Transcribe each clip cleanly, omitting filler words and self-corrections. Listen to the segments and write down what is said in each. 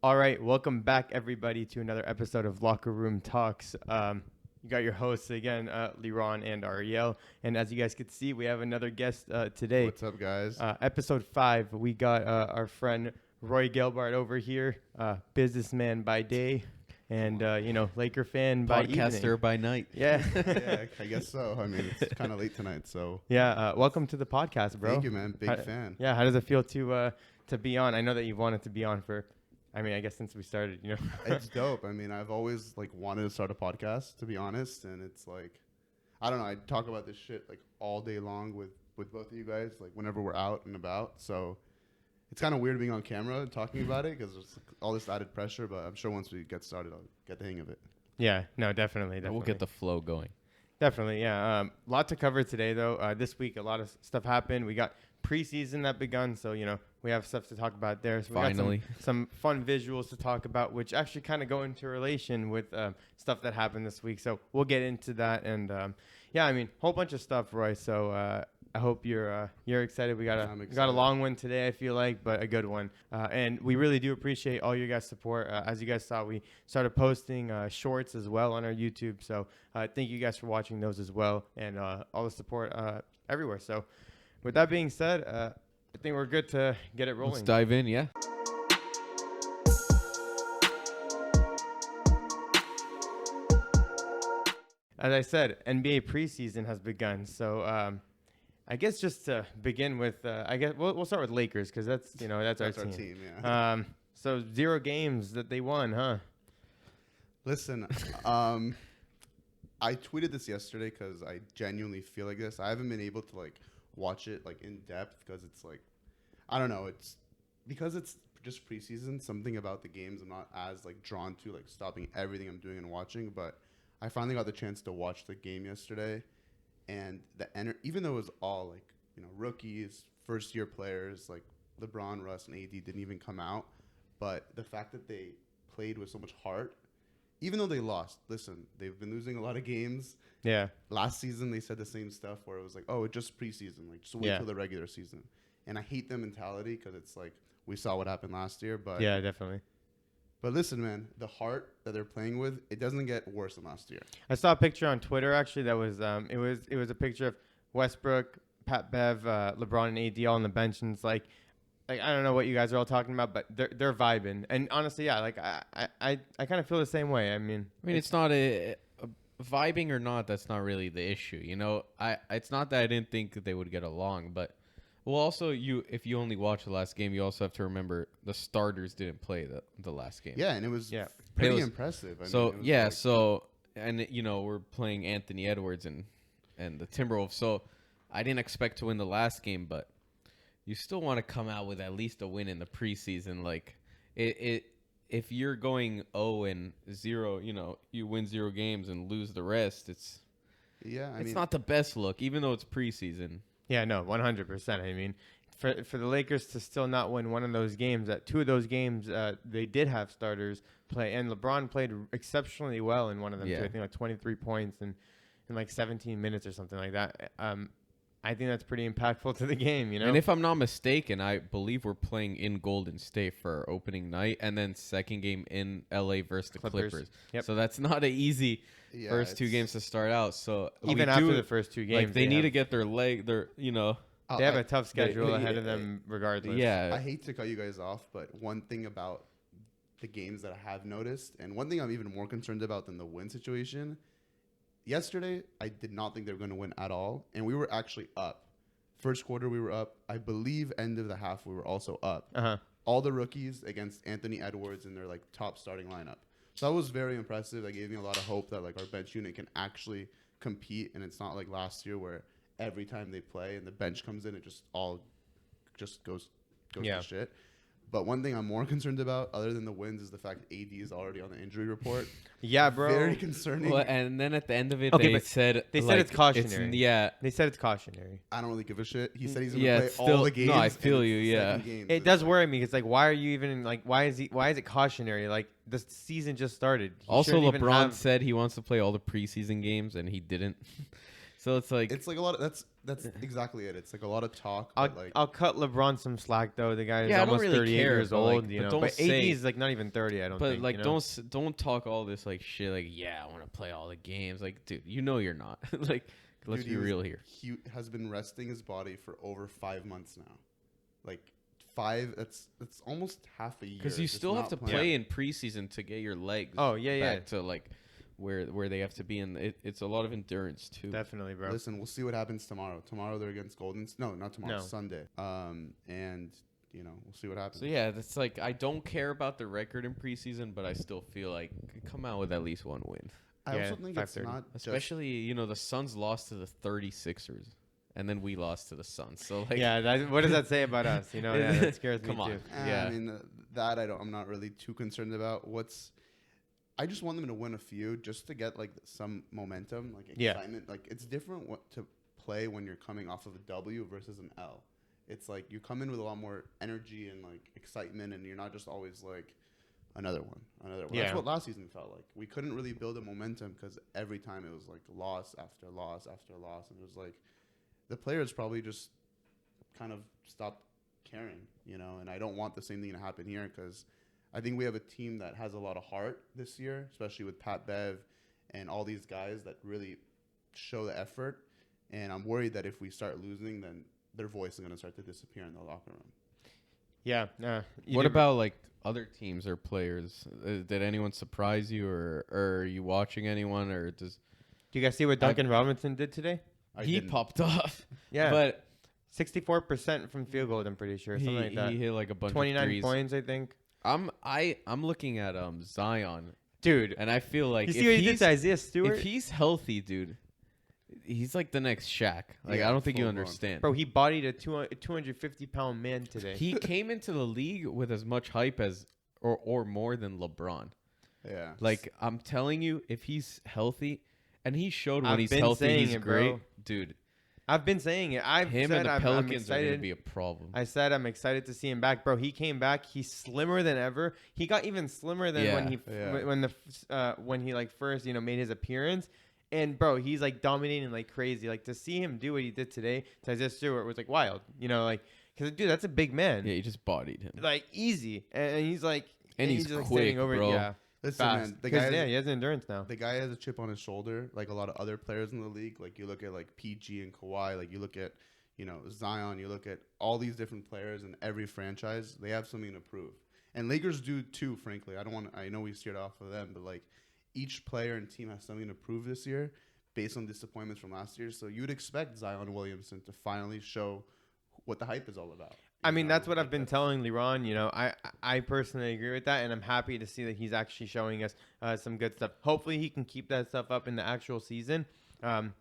All right, welcome back, everybody, to another episode of Locker Room Talks. You got your hosts again, Liran and Ariel. And as you guys can see, we have another guest today. What's up, guys? Episode 5, we got our friend Roy Gelbart over here, businessman by day, and Laker fan by evening. Podcaster by night. Yeah, Yeah, I guess so. I mean, it's kind of late tonight, so. yeah. Welcome to the podcast, bro. Thank you, man. Big fan. Yeah, how does it feel to be on? I know that you've wanted to be on for. I mean, I guess since we started, It's dope. I mean, I've always wanted to start a podcast, to be honest, and it's I don't know. I talk about this shit all day long with both of you guys, whenever we're out and about. So it's kind of weird being on camera and talking about it because there's all this added pressure. But I'm sure once we get started, I'll get the hang of it. Yeah, no, definitely. We'll get the flow going. Definitely, yeah. Lot to cover today, though. This week, a lot of stuff happened. We got preseason that begun, so we have stuff to talk about there. So Finally, we got some fun visuals to talk about, which actually kind of go into relation with stuff that happened this week. So we'll get into that, and whole bunch of stuff, Roy. So I hope you're excited. We got a long one today, I feel like, but a good one. And we really do appreciate all your guys' support. As you guys saw, we started posting shorts as well on our YouTube. So thank you guys for watching those as well, and all the support everywhere. So with that being said, I think we're good to get it rolling. let's dive in, yeah. As I said, NBA preseason has begun. So I guess just to begin with, I guess we'll start with Lakers because that's our team. Yeah. So 0 games that they won, huh? Listen, I tweeted this yesterday because I genuinely feel like this. I haven't been able to watch it in depth because it's I don't know. It's because it's just preseason. Something about the games I'm not as drawn to stopping everything I'm doing and watching. But I finally got the chance to watch the game yesterday, and even though it was all rookies, first year players LeBron, Russ, and AD didn't even come out, but the fact that they played with so much heart. Even though they lost, listen, they've been losing a lot of games. Yeah. Last season, they said the same stuff where it was it's just preseason. Just wait till the regular season. And I hate the mentality because it's we saw what happened last year. But Yeah, definitely. But listen, man, the heart that they're playing with, it doesn't get worse than last year. I saw a picture on Twitter, actually, that was it was a picture of Westbrook, Pat Bev, LeBron, and AD all on the bench. And it's I don't know what you guys are all talking about, but they're vibing. And honestly, yeah, I kind of feel the same way. I mean, it's not a vibing or not. That's not really the issue. It's not that I didn't think that they would get along, but also if you only watch the last game, you also have to remember the starters didn't play the last game. Yeah, and it was pretty impressive. We're playing Anthony Edwards and the Timberwolves. So I didn't expect to win the last game, but you still want to come out with at least a win in the preseason. If you're going 0-0, you win 0 games and lose the rest. It's not the best look, even though it's preseason. Yeah, no, 100%. I mean, for the Lakers to still not win one of those games, 2 of those games they did have starters play, and LeBron played exceptionally well in one of them. Yeah. Too. I think 23 points in 17 minutes or something like that. I think that's pretty impactful to the game, And if I'm not mistaken, I believe we're playing in Golden State for opening night, and then second game in LA versus the Clippers. Yep. So that's not an easy first 2 games to start out. So even after the first 2 games, they need to get their they have a tough schedule ahead of them regardless. Yeah. I hate to cut you guys off, but one thing about the games that I have noticed, and one thing I'm even more concerned about than the win situation. Yesterday, I did not think they were going to win at all, and we were actually up. First quarter, we were up. I believe end of the half, we were also up. Uh-huh. All the rookies against Anthony Edwards in their top starting lineup. So that was very impressive. That gave me a lot of hope that our bench unit can actually compete, and it's not like last year where every time they play and the bench comes in, it just goes to shit. But one thing I'm more concerned about, other than the wins, is the fact that AD is already on the injury report. Yeah, bro. Very concerning. Well, and then at the end of it, Okay, they said it's cautionary. They said it's cautionary. I don't really give a shit. He said he's going to play all the games. No, I feel you. Yeah, it does worry me. It's why are you even why is it cautionary? The season just started. Also, LeBron said he wants to play all the preseason games, and he didn't. So it's like It's like a lot of that's exactly it. It's like a lot of talk. I'll But like I'll cut LeBron some slack though. The guy is Yeah, I don't almost really 38 care, years but, like, old, you but know. don't But AD say- is like not even 30. I don't but think. like you know? don't talk all this like shit like I want to play all the games. Like, dude, you know you're not. Like, let's dude, be real here. He has been resting his body for over 5 months now. Like 5. That's almost half a year. Because you just still have not to playing. play in preseason to get your legs. Oh, yeah, back to like where they have to be in. It's a lot of endurance too. Definitely, bro. Listen, we'll see what happens tomorrow. Tomorrow they're against No, not tomorrow. No. Sunday. And we'll see what happens. So yeah, that's like I don't care about the record in preseason, but I still feel like come out with at least one win. I Yeah, also think it's 5:30. not just Especially the Suns lost to the 36ers, and then we lost to the Suns. So like Yeah, what does that say about us? You know, yeah, that scares me Come on. too. Yeah. I mean, I'm not really too concerned about. I just want them to win a few just to get like some momentum, like Yeah. excitement. Like it's different to play when you're coming off of a W versus an L. It's like you come in with a lot more energy and like excitement, and you're not just always like another one. Yeah. That's what last season felt like. We couldn't really build a momentum because every time it was like loss after loss after loss, and it was like the players probably just kind of stopped caring, And I don't want the same thing to happen here because I think we have a team that has a lot of heart this year, especially with Pat Bev and all these guys that really show the effort. And I'm worried that if we start losing, then their voice is going to start to disappear in the locker room. Yeah. what about like other teams or players? Did anyone surprise you, or are you watching anyone, or does Do you guys see what Duncan Robinson did today? he didn't. popped off? Yeah, But 64% from field goal. I'm pretty sure something like that. he hit like a bunch of 29 threes. points, I think. I'm looking at Zion, Dude, and I feel like you see what he did to Isaiah Stewart? if he's healthy, dude, he's like the next Shaq. Like Yeah, I don't think you full blown. understand. Bro, he bodied a 250-pound man today. He came into the league with as much hype as or more than LeBron. Yeah. Like I'm telling you, if he's healthy, and he showed when I've he's been healthy, saying he's it, great, bro. dude. I've been saying it. I've Him said and the I'm Pelicans are excited. gonna be a problem. I said I'm excited to see him back, bro. He came back. He's slimmer than ever. He got even slimmer than when he like first made his appearance. And bro, he's like dominating like crazy. Like to see him do what he did today to Isaiah Stewart was like wild. Because dude, that's a big man. Yeah, he just bodied him. Like easy, and he's like, And he's just, like, quick, standing over. bro. Yeah, Listen, fast. man, the guy he has endurance now. the guy has a chip on his shoulder, like a lot of other players in the league. Like you look at like PG and Kawhi, like you look at Zion, you look at all these different players in every franchise. They have something to prove, and Lakers do too. Frankly, I know we steered off of them, but like each player and team has something to prove this year, based on disappointments from last year. So you'd expect Zion Williamson to finally show what the hype is all about. I mean, that's what I've been telling Liran. I personally agree with that, and I'm happy to see that he's actually showing us some good stuff. Hopefully, he can keep that stuff up in the actual season.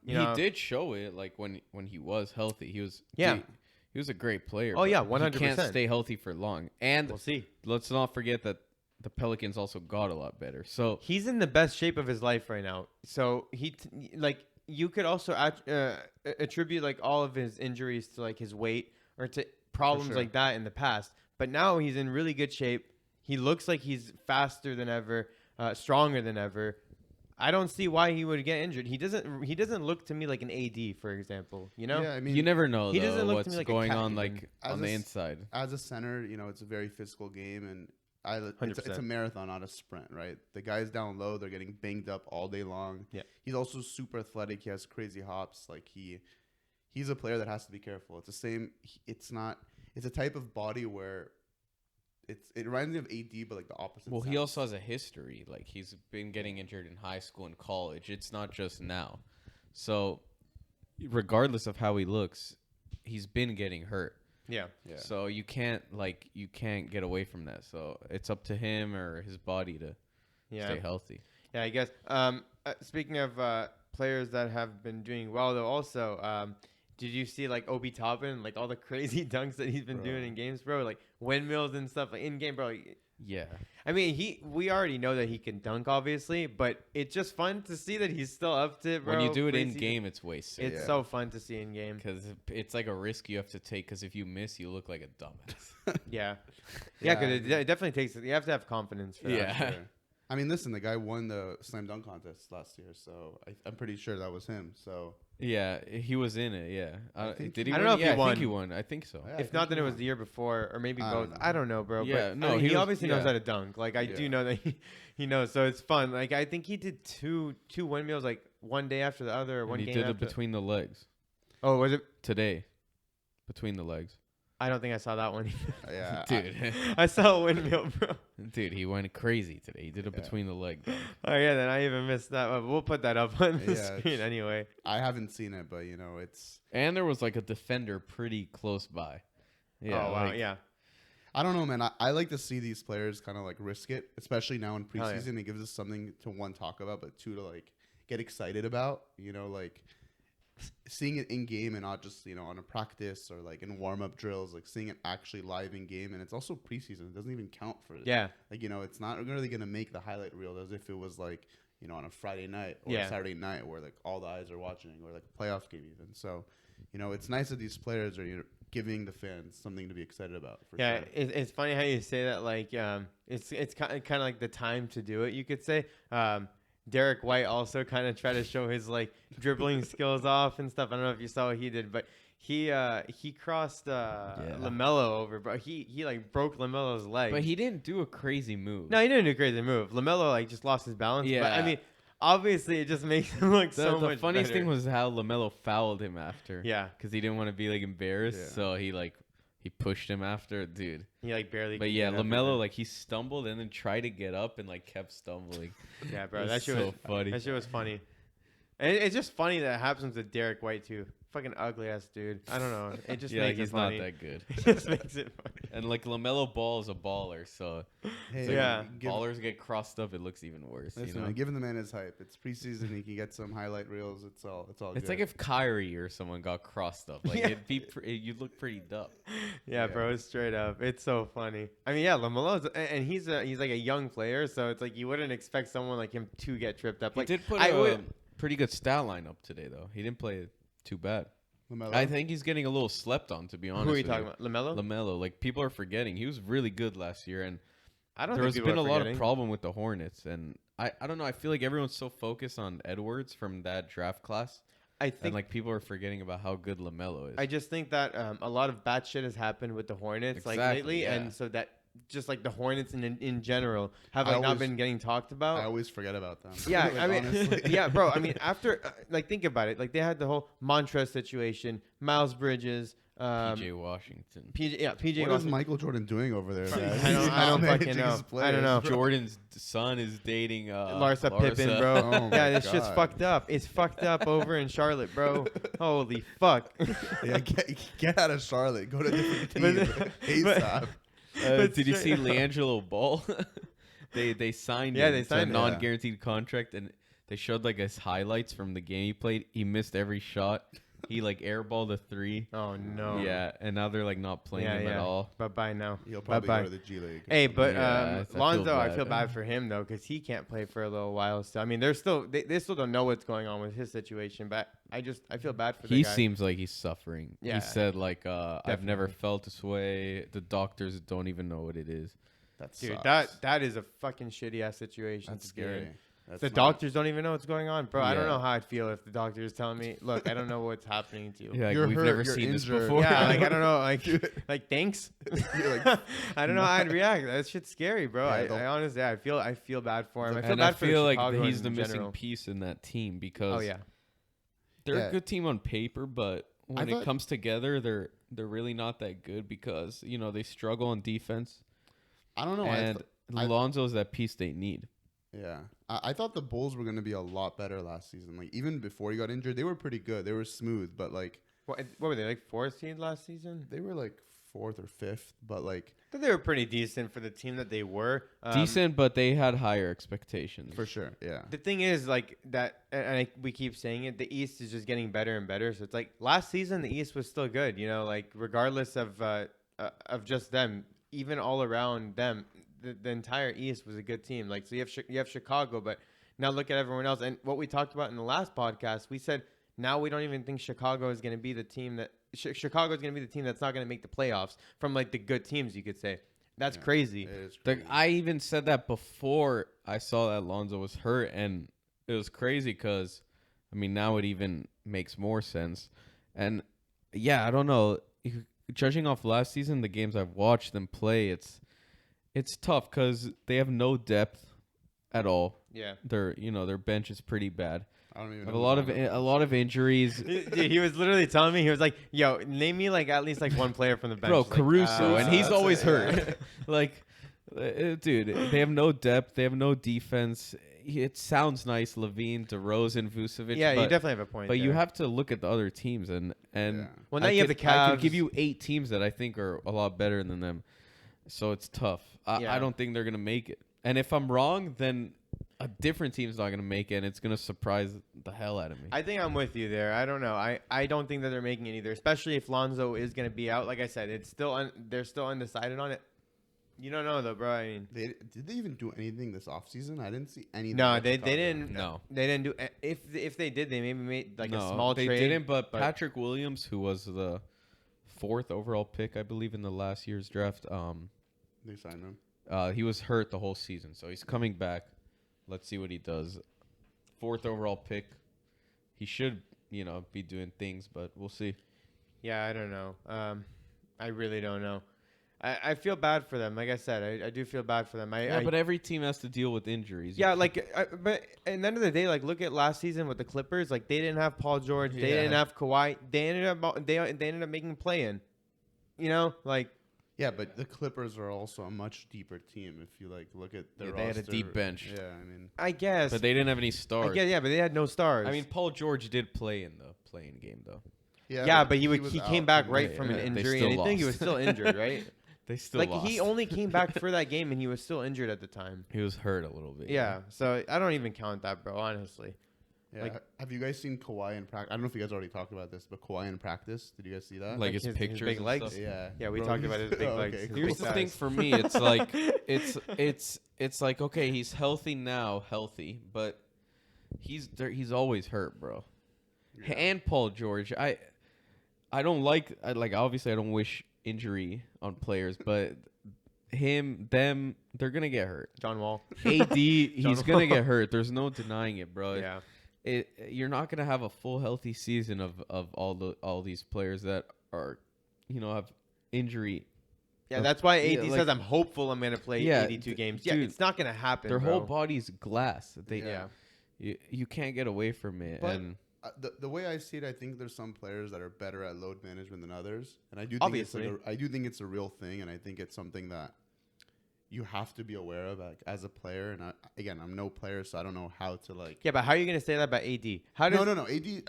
He did show it, like when he was healthy. He was he was a great player. Oh, but yeah, He 100%. can't stay healthy for long. And We'll see. let's not forget that the Pelicans also got a lot better. So He's in the best shape of his life right now. So you could also attribute like all of his injuries to like his weight or to problems sure. like that in the past. But now he's in really good shape. He looks like he's faster than ever, stronger than ever. I don't see why he would get injured. He doesn't look to me like an AD, for example. Yeah, I mean, you never know he doesn't though, look to what's me like a going cat on even. like on the inside. as a center, it's a very physical game, and it's 100%. a marathon, not a sprint, right? The guys down low, they're getting banged up all day long. Yeah. He's also super athletic. He has crazy hops. Like he's a player that has to be careful. It's the same. It's a type of body where it reminds me of AD, but like the opposite. Well, he sense. also has a history. Like he's been getting injured in high school and college. It's not just now. So regardless of how he looks, he's been getting hurt. Yeah. Yeah. So you can't get away from that. So it's up to him or his body to stay healthy. Yeah, I guess. Speaking of players that have been doing well, though, also, did you see like Obi Toppin, like all the crazy dunks that he's been doing in games, bro? Like windmills and stuff, like in game, bro. Yeah. I mean, we already know that he can dunk, obviously, but it's just fun to see that he's still up to it, bro. When you do it in Preseason. game, it's way sick. It's so fun to see in game. Because it's like a risk you have to take. Because if you miss, you look like a dumbass. Yeah, because it definitely takes. You have to have confidence for that. Yeah. Sure. I mean, listen, the guy won the slam dunk contest last year, so I'm pretty sure that was him. So Yeah, he was in it. Yeah, did he? I don't win? know if he yeah, I won. think he won. I think so. Yeah, I If think not, then he it was won. the year before, or maybe I both. don't know. I don't know, bro. Yeah, but no, I mean, he he was- obviously knows yeah. how to dunk. Like I do Yeah. know that he knows, so it's fun. Like I think he did two windmills like one day after the other, or And one he game did it after. between the legs Oh, was it? today. Between the legs, I don't think I saw that one. Yeah, dude. I saw a windmill, bro. Dude, he went crazy today. He did it Yeah. between the leg. dunk. Oh yeah, then I even missed that one. We'll put that up on the Yeah, screen it's- anyway. I haven't seen it, but it's. And there was like a defender pretty close by. Yeah. Oh wow, like- yeah. I don't know, man. I like to see these players kind of like risk it, especially now in Hell yeah. preseason. It gives us something to one talk about, but two to like get excited about. Like seeing it in game and not just on a practice or like in warm up drills. Like seeing it actually live in game, and it's also preseason. It doesn't even count for it. Yeah. Like it's not really gonna make the highlight reel as if it was like on a Friday night or Yeah. a Saturday night where like all the eyes are watching, or like a playoff game even. So it's nice that these players are giving the fans something to be excited about. For Yeah, sure. it's funny how you say that. Like, it's kind of like the time to do it. You could say. Derek White also kind of tried to show his like dribbling skills off and stuff. I don't know if you saw what he did, but he crossed LaMelo over, bro. He like broke LaMelo's leg. But he didn't do a crazy move. No, he didn't do a crazy move. LaMelo like just lost his balance. But I Yeah. mean, obviously it just makes him look so The much funniest better. thing was how LaMelo fouled him after. Yeah, Because he didn't want to be like embarrassed, Yeah. so he pushed him after, dude. he like barely. But could yeah, get up LaMelo there. like he stumbled and then tried to get up and like kept stumbling. Yeah, bro, It that was shit so was funny. That shit was funny. And it's just funny that it happens with Derek White too. Fucking ugly ass dude. I don't know. It just Yeah, makes he's it funny. not that good. It just makes it funny. And like LaMelo Ball is a baller, so Hey, Yeah. ballers get crossed up, it looks even worse. Listen, you know, man, giving the man his hype. It's preseason. He can get some highlight reels. It's all. it's good. like if Kyrie or someone got crossed up, like Yeah. you'd look pretty dumb. Yeah, bro, it's straight up. It's so funny. I mean, yeah, LaMelo's and he's like a young player, so it's like you wouldn't expect someone like him to get tripped up. He Like did put I a would. pretty good stat line up today, though. He didn't play too bad. LaMelo. I think he's getting a little slept on, to be honest. Who are you with talking about? LaMelo? LaMelo, like people are forgetting, he was really good last year, and I don't there think has people been a are lot of forgetting. problem with the Hornets, and I don't know. I feel like everyone's so focused on Edwards from that draft class, I and think like people are forgetting about how good LaMelo is. I just think that a lot of bad shit has happened with the Hornets like Exactly, lately, yeah. and so that just like the Hornets in general have I like not always- been getting talked about. I always forget about them. Yeah, Like, I mean, honestly. yeah, bro. I mean, after like think about it. Like they had the whole Montrezl situation, Miles Bridges, PJ Washington, PJ What is Washington. Michael Jordan doing over there? man? I don't- He's I don't not fucking managing know. his I don't players, know. bro. Jordan's son is dating Larsa Pippen, bro. Oh my Yeah, this shit's God. fucked up. It's fucked up over in Charlotte, bro. Holy fuck. Yeah, get out of Charlotte. Go to a different team. But- ASAP. But Did you see straight- LeAngelo Ball? they signed Yeah, him they to signed a him. non-guaranteed contract, and they showed like his highlights from the game he played. He missed every shot. He like airballed a 3. Oh no. Yeah, and now they're like not playing him at all. Bye bye now. He'll probably Bye-bye. go to the G League. Hey, but Yeah, I feel Lonzo, I bad. feel bad for him though, because he can't play for a little while. So I mean, they're still they still don't know what's going on with his situation. But I feel bad for the He guy. seems like he's suffering. Yeah, He said like, I've never definitely. felt this way. The doctors don't even know what it is. that Dude, sucks. that is a fucking shitty ass situation. That's to be in. scary. That's The not- doctors don't even know what's going on, bro. I don't Yeah. know how I'd feel if the doctor is telling me, "Look, I don't know what's happening to you." Yeah, like, You're we've hurt, never you're seen this injured. before. Yeah, like I don't know, like thanks. You're like, I don't know how I'd react. That shit's scary, bro. Yeah, I don't- honestly, I feel bad for him. I feel and bad I for feel like Chicago he's in the missing general. piece in that team because Oh yeah, they're Yeah. a good team on paper, but when thought- it comes together, they're really not that good because they struggle on defense. I don't know. And I- Lonzo's that piece they need. Yeah, I thought the Bulls were going to be a lot better last season. Like even before he got injured, they were pretty good. They were smooth, but like what were they like 4th seed last season? they were like 4th or 5th. But like I thought they were pretty decent for the team that they were. Decent, but they had higher expectations. for sure, yeah. The thing is, like that, and we keep saying it. The East is just getting better and better. So it's like last season, the East was still good. Like regardless of just them, even all around them, the entire East was a good team. Like so, you have Chicago, but now look at everyone else. And what we talked about in the last podcast, we said now we don't even think Chicago is going to be the team that Chicago is going to be the team that's not going to make the playoffs from like the good teams. You could say that's Yeah, crazy. It is crazy. I even said that before I saw that Lonzo was hurt, and it was crazy because, I mean, now it even makes more sense. And yeah, I don't know. Judging off last season, the games I've watched them play, it's tough because they have no depth at all. Yeah. Their bench is pretty bad. I don't even Have know. a lot of injuries. Dude, he was literally telling me, he was like, yo, name me like at least like one player from the bench. Bro, Like, Caruso, and he's that's always it, hurt. Like, dude, they have no depth. They have no defense. It sounds nice, Levine, DeRozan, Vucevic. Yeah, but, you definitely have a point. But there. you have to look at the other teams, and Yeah. Well, now I you have could- the I could Cavs. give you 8 teams that I think are a lot better than them. So it's tough. Yeah. I don't think they're gonna make it. And if I'm wrong, then a different team's not gonna make it, and it's gonna surprise the hell out of me. I think I'm with you there. I don't know. I don't think that they're making it either, especially if Lonzo is going to be out. Like I said, it's still they're still undecided on it. You don't know though, bro. I mean, Did they even do anything this offseason? I didn't see anything. no, that they you talked about. didn't. No. They didn't do. If they did, they maybe made like no, a small they trade. didn't. But Patrick Williams, who was the 4th overall pick, I believe, in the last year's draft, They signed him. he was hurt the whole season, so he's coming back. Let's see what he does. 4th overall pick. He should, be doing things, but we'll see. Yeah, I don't know. I really don't know. I feel bad for them. Like I said, I do feel bad for them. But every team has to deal with injuries. Yeah, but at the end of the day, like look at last season with the Clippers. Like they didn't have Paul George, they didn't have Kawhi. They ended up making play-in. Yeah, but the Clippers are also a much deeper team. If you look at their they had a roster. deep bench. Yeah, I mean, I guess. But they didn't have any I stars. guess, yeah, but they had no stars. I mean, Paul George did play in the playing game, though. yeah, but he was came out back from- right from yeah, an they injury, still and I think he was lost. still injured, right? They still Like lost. he only came back for that game, and he was still injured at the time. He was hurt a little bit. Yeah, so I don't even count that, bro. Honestly. Yeah, Like- have you guys seen Kawhi in practice? I don't know if you guys already talked about this, but Kawhi in practice. Did you guys see that? Like his his pictures big and legs? stuff. yeah, Yeah, we Bro, talked he's- about his big oh, legs. okay, His cool. Here's big the thing thighs. for me. It's like it's like, okay, he's healthy now, but he's always hurt, bro. Yeah. And Paul George, I don't like obviously I don't wish injury on players, but them, they're gonna get hurt. John Wall. AD, he's John gonna Wall. get hurt. There's no denying it, bro. Yeah. You're not gonna have a full healthy season of all these players that are, have injury. Yeah, that's why AD Yeah, like- says I'm hopeful I'm gonna play Yeah, 82 games. Yeah, dude, it's not gonna happen. Their bro. whole body's glass. Yeah. You can't get away from it. But and the way I see it, I think there's some players that are better at load management than others, and I do think Obviously. I do think it's a real thing, and I think it's something that you have to be aware of as a player. And again, I'm no player, so I don't know how to Yeah, but how are you gonna say that about AD? How does No. AD,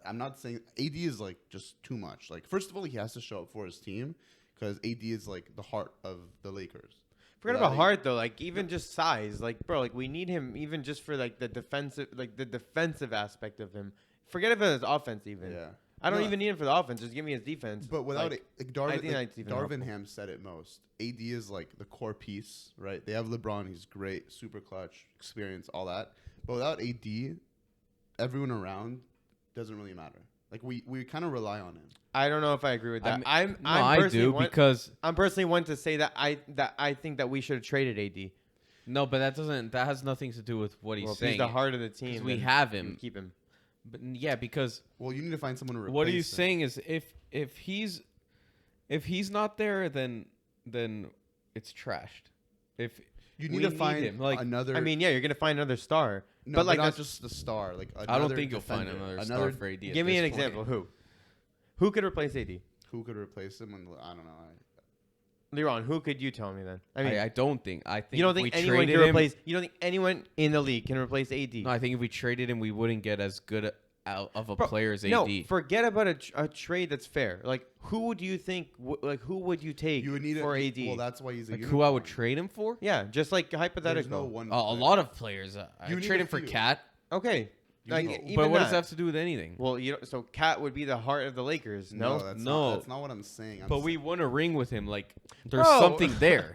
I'm not saying AD is just too much. First of all, he has to show up for his team because AD is the heart of the Lakers. forget Without about heart though? Even just size. Bro, we need him even just for the defensive aspect of him. Forget about his offense even. Yeah. I don't No, even need him for the offense. Just give me his defense. But without it, I Darvin, think that's even Darvin helpful. Ham said it most. AD is the core piece, right? They have LeBron, he's great, super clutch, experience, all that. But without AD, everyone around doesn't really matter. We kind of rely on him. I don't know if I agree with that. I do because I'm personally one to say that I think that we should have traded AD. no, but that has nothing to do with what he's Well, if saying. he's the heart of the 'Cause team. we then have you him. Keep him. But yeah, because Well, you need to find someone to replace what are you him. saying is if he's not there, then it's trashed. If You we need to find him, another. I mean, yeah, you're gonna find another star. no, but but not that's- just the star. I don't think you'll find defender. another star for AD. at Give me this an point. example. Who could replace AD? Who could replace him? I don't know. Liran, who could you tell me then? I mean, I don't think. I think you don't if think we anyone traded can him, replace? You don't think anyone in the league can replace AD? No, I think if we traded him, we wouldn't get as good out of a Bro, player as AD. No, forget about a trade that's fair. Who do you think? Who would you take You would need for a, AD? Well, that's why he's a like who I would unicorn. trade him for? Yeah, just like There's hypothetical. no one. A player. lot of players. I You would need trade a him for few. Cat. Okay, You like know, even But what does that. that have to do with anything? Well, so Cat would be the heart of the Lakers. No, that's No. Not, that's not what I'm saying. But we won a ring with him. There's Bro. something there.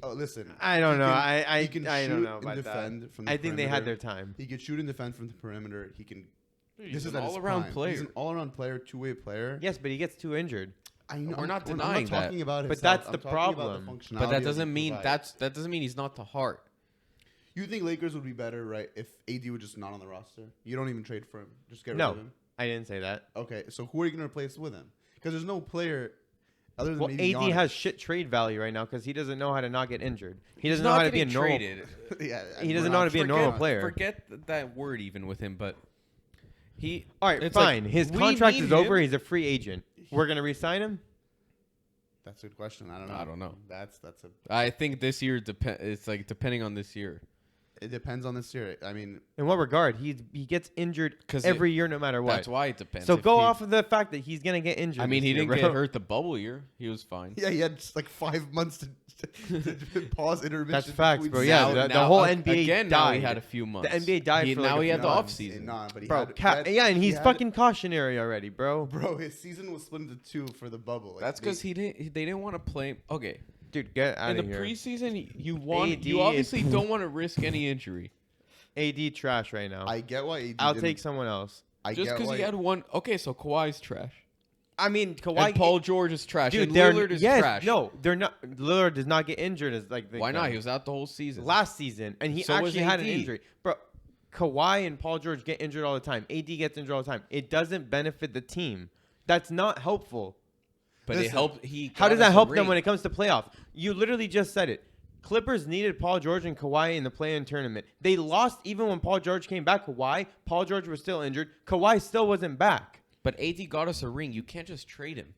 Listen. I don't he know. can- he I can don't shoot know and about defend that. from the I think they had perimeter. their time. He can shoot and defend from the perimeter. He can. He's this is an at his all-around prime. player. He's an all-around player, two-way player. Yes, but he gets too injured. I know, We're not I'm denying that. talking about But his that's health. the I'm talking about problem. the But functionality that he doesn't mean provides. that doesn't mean he's not the heart. You think Lakers would be better, right, if AD was just not on the roster? You don't even trade for him. Just get rid No. of him. I didn't say that. Okay, so who are you going to replace with him? Because there's no player other than Well, maybe AD Giannis. has shit trade value right now because he doesn't know how to not get injured. He He's doesn't know not how to be a getting normal. traded. Yeah, He we're doesn't not- know how to be a normal forget- player. Forget that word even with him, but he. All right, it's fine. like, His we contract need is over. him. He's a free agent. We're gonna re-sign him. That's a good question. I don't know. I don't know. That's a. I think this year it's like depending on this year. It depends on this year. I mean, In what regard? He gets injured 'Cause every year, no matter what. That's why it depends. So If go he- off of the fact that he's gonna get injured. I mean, this he year, didn't bro. get hurt the bubble year. He was fine. yeah, he had just like 5 months to pause intermission. That's facts, between bro. Yeah, seasons. the whole NBA again. died. Now he had a few months. NBA died for now like he a had few the months. off season. Nah, but he Bro, had, yeah, and he he's had- fucking cautionary already, bro. Bro, his season was split into 2 for the bubble. Like, That's because they didn't want to play. Okay, Dude, get out in of the here. preseason, you AD you obviously is- don't want to risk any injury. AD trash right now. I get why AD I'll didn't- take someone else. I Just get because why he had one. Okay, so Kawhi's trash. I mean, Kawhi. And Paul George is trash. dude, and they're Lillard is yes, trash. no, they're not. Lillard does not get injured as like. Why not? He was out the whole season. last season, and he So was actually had an AD. injury, bro. Kawhi and Paul George get injured all the time. AD gets injured all the time. It doesn't benefit the team. That's not helpful. But Listen, it helped. He How got does us that a help them ring. when it comes to playoff? You literally just said it. Clippers needed Paul George and Kawhi in the play-in tournament. They lost even when Paul George came back. Kawhi, Paul George was still injured. Kawhi still wasn't back. But AD got us a ring. You can't just trade him.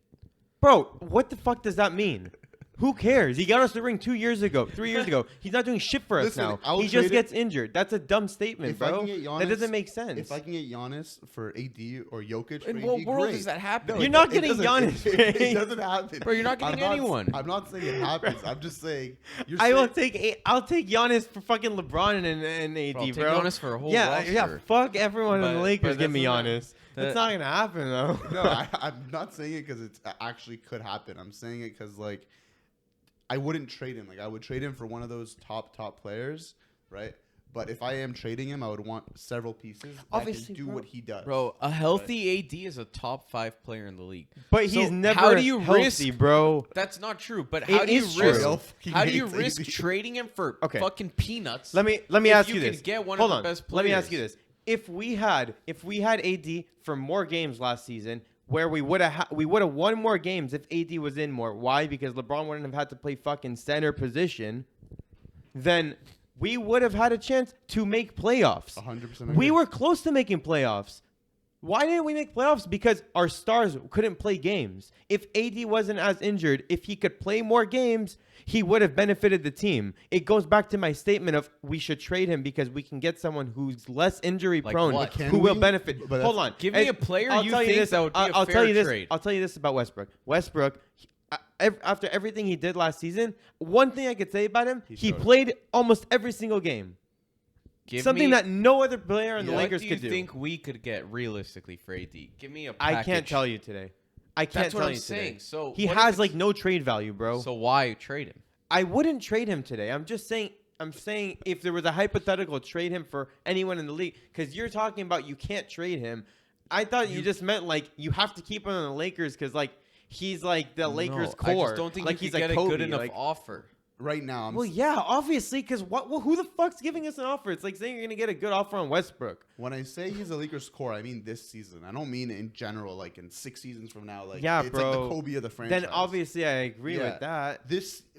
Bro, what the fuck does that mean? Who cares? He got us the ring 2 years ago, 3 years ago. He's not doing shit for us Listen, now. I'll He just trade gets injured. That's a dumb statement, If I bro. can get That Giannis- doesn't make sense. If I can get Giannis for AD or Jokic for In AD, what world great. does that happen? No, You're it- not it getting doesn't- Giannis, It man. doesn't happen. Bro, you're not getting anyone. I'm not saying it happens. I'm just saying. You're I will saying, I'll take Giannis for fucking LeBron and AD, Bro, take bro. Giannis for a whole yeah, roster. yeah. Fuck everyone in But- the Lakers. but Give me that's not- Giannis. That's that- not gonna happen though. No, I'm not saying it because it actually could happen. I'm saying it because like I wouldn't trade him. Like I would trade him for one of those top players, right? But if I am trading him, I would want several pieces that Obviously, can do bro. what he does. Bro, a healthy AD is a top 5 player in the league. But So he's never how do you healthy, risk- bro. That's not true. But It how do you is true. risk? Real fucking How do you hates risk AD. trading him for Okay. fucking peanuts? Let me if ask you you can this. get one Hold of on. the best Let me ask you players. this. If we had AD for more games last season, where we would have won more games if AD was in more. Why? Because LeBron wouldn't have had to play fucking center position. Then we would have had a chance to make playoffs. 100%. We were close to making playoffs. Why didn't we make playoffs? Because our stars couldn't play games. If AD wasn't as injured, if he could play more games, he would have benefited the team. It goes back to my statement of we should trade him because we can get someone who's less injury Like prone what? Can who will we? benefit. But Hold that's- on. Give me a player you tell think this, that would be a I'll fair tell you this. trade. I'll tell you this about Westbrook. Westbrook, after everything he did last season, one thing I could say about him, he showed it. played almost every single game. Give Something me- that no other player in the what Lakers do you could do. think we could get realistically for AD? Give me a I package. can't tell you today. I can't That's what tell I'm you today. saying. So he what if has it's- like no trade value, bro. So why trade him? I wouldn't trade him today. I'm just saying. I'm saying if there was a hypothetical trade him for anyone in the league, because you're talking about you can't trade him. I thought you just meant like you have to keep him on the Lakers because like he's like the Lakers No, core. I just don't think like you he's could like get Kobe. a good enough like, offer. right now. well, yeah, obviously, because who the fuck's giving us an offer? It's like saying you're gonna get a good offer on Westbrook. When I say he's a Lakers core, I mean this season. I don't mean in general, like in 6 seasons from now. Like Yeah, it's bro. like the Kobe of the franchise. Then obviously I agree Yeah. with that.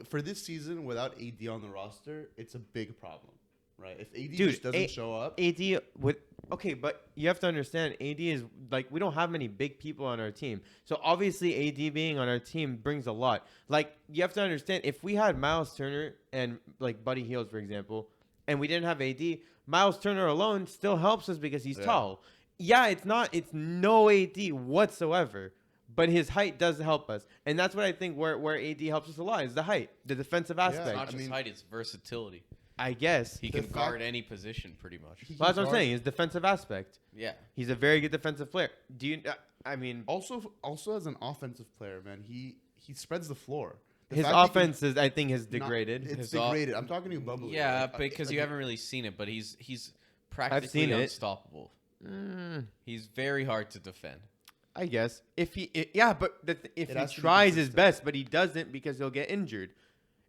For this season without AD on the roster, it's a big problem, right? If AD Dude, just doesn't show up, AD with okay, but you have to understand AD is like we don't have many big people on our team. So obviously AD being on our team brings a lot. Like you have to understand if we had Miles Turner and like Buddy Hield for example, and we didn't have AD, Miles Turner alone still helps us because he's Yeah. tall. Yeah, it's no AD whatsoever. But his height does help us. And that's what I think where AD helps us a lot is the height, the defensive aspect. It's not I just mean- height; it's versatility. I guess. He The can fact- guard any position pretty much. He- Well, that's what I'm guard- saying, his defensive aspect. Yeah. He's a very good defensive player. Do you? I mean, also as an offensive player, man, he spreads the floor. The his fact he can- offense is, I think, has not- degraded. It's His degraded. I'm talking to you, bubbly. Yeah, Like, because like, you haven't really seen it, but he's practically seen it. unstoppable. He's very hard to defend. I guess if if has he to be tries his consistent. best, but he doesn't because he'll get injured.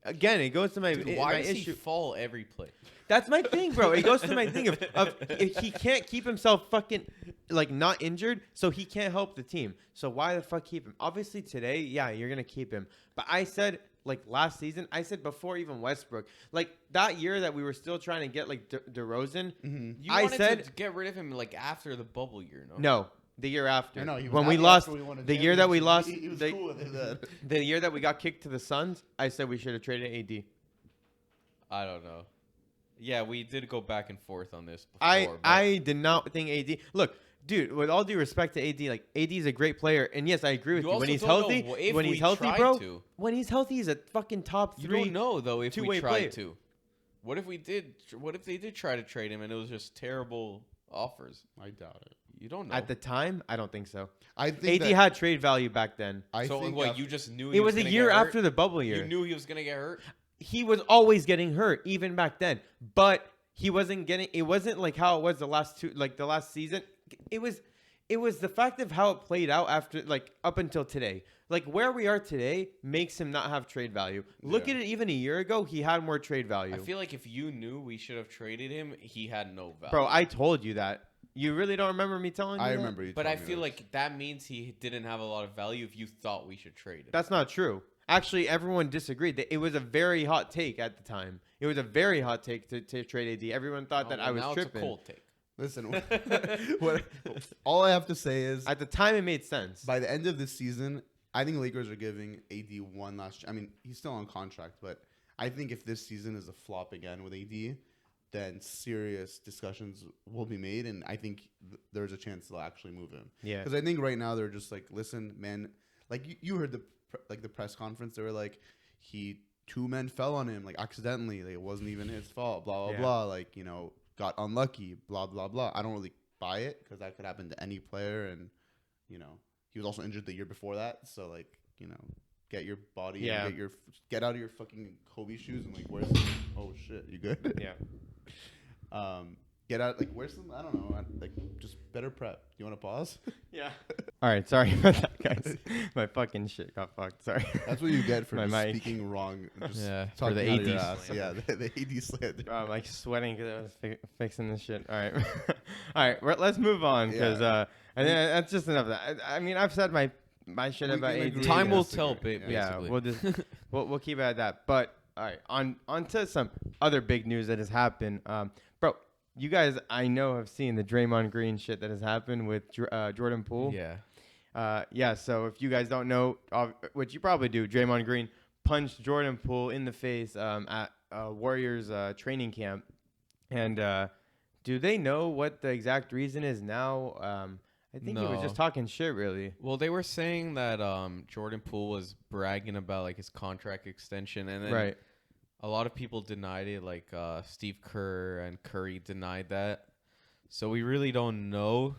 Again, it goes to my Dude, why my does issue. he fall every play? That's my thing, bro. It goes to my thing of if he can't keep himself fucking like not injured, so he can't help the team. So why the fuck keep him? Obviously today, yeah, you're gonna keep him. But I said like last season, I said before even Westbrook, like that year that we were still trying to get like DeRozan. You I wanted said to get rid of him like after the bubble year, no? no. The year after, No, he was when we happy lost, after we won a the year that we lost, championship. He was the, cool with it then. the year that we got kicked to the Suns, I said we should have traded AD. I don't know. Yeah, we did go back and forth on this before. but I did not think AD. Look, dude, with all due respect to AD, like AD is a great player, and yes, I agree with You you. When also he's don't know healthy, if when we he's healthy, tried bro. to. When he's healthy, he's a fucking top You three. don't know though if we two-way tried player. to. What if we did? What if they did try to trade him and it was just terrible offers? I doubt it. You don't know. At the time, I don't think so. I think AD had trade value back then. so think what? after- You just knew It was a gonna year get hurt? after the bubble year. You knew he was gonna get hurt. He was always getting hurt, even back then. But he wasn't getting. It wasn't like how it was the last season. It was the fact of how it played out after, like up until today. Like where we are today makes him not have trade value. Look Yeah. at it. Even a year ago, he had more trade value. I feel like if you knew we should have traded him, he had no value. Bro, I told you that. You really don't remember me telling you I that? remember you. But I telling me feel this. like that means he didn't have a lot of value if you thought we should trade him. That's not true. Actually, everyone disagreed. That it was a very hot take at the time. It was a very hot take to trade AD. Everyone thought Oh, that well, I was now tripping. It's a cold take. Listen, what all I have to say is At the time, it made sense. by the end of this season, I think Lakers are giving AD one last. I mean, he's still on contract, but I think if this season is a flop again with AD, then serious discussions will be made, and I think there's a chance they'll actually move him. Yeah. Because I think right now they're just like, listen, man, like you heard the press conference. They were like, two men fell on him like accidentally. Like, it wasn't even his fault. Blah blah Yeah. blah. Like got unlucky. Blah blah blah. I don't really buy it because that could happen to any player, and he was also injured the year before that. So like get your body. Yeah. And get out of your fucking Kobe shoes and like where's oh shit, you good? Yeah. Get out, like, where's some, I don't know, like, just better prep. You want to pause? Yeah. All right. Sorry about that, guys. My fucking shit got fucked. Sorry. That's what you get for My just mic. speaking wrong. Just Yeah, for talking the out of your AD ass. slander. Yeah, the AD slander. Bro, I'm like sweating because I was fixing this shit. All right. All right. Let's move on because and then that's just enough of that. I mean, I've said my shit We about can AD. agree Time to will disagree. tell, babe. Yeah, basically. we'll just we'll keep it at that. But all right, on to some other big news that has happened. Bro, you guys I know have seen the Draymond Green shit that has happened with Jordan Poole. Yeah. Yeah. So if you guys don't know, which you probably do, Draymond Green punched Jordan Poole in the face at Warriors training camp, and do they know what the exact reason is now? I think he was No. just talking shit, really. Well, they were saying that Jordan Poole was bragging about like his contract extension, and then Right. a lot of people denied it. Like Steve Kerr and Curry denied that. So we really don't know.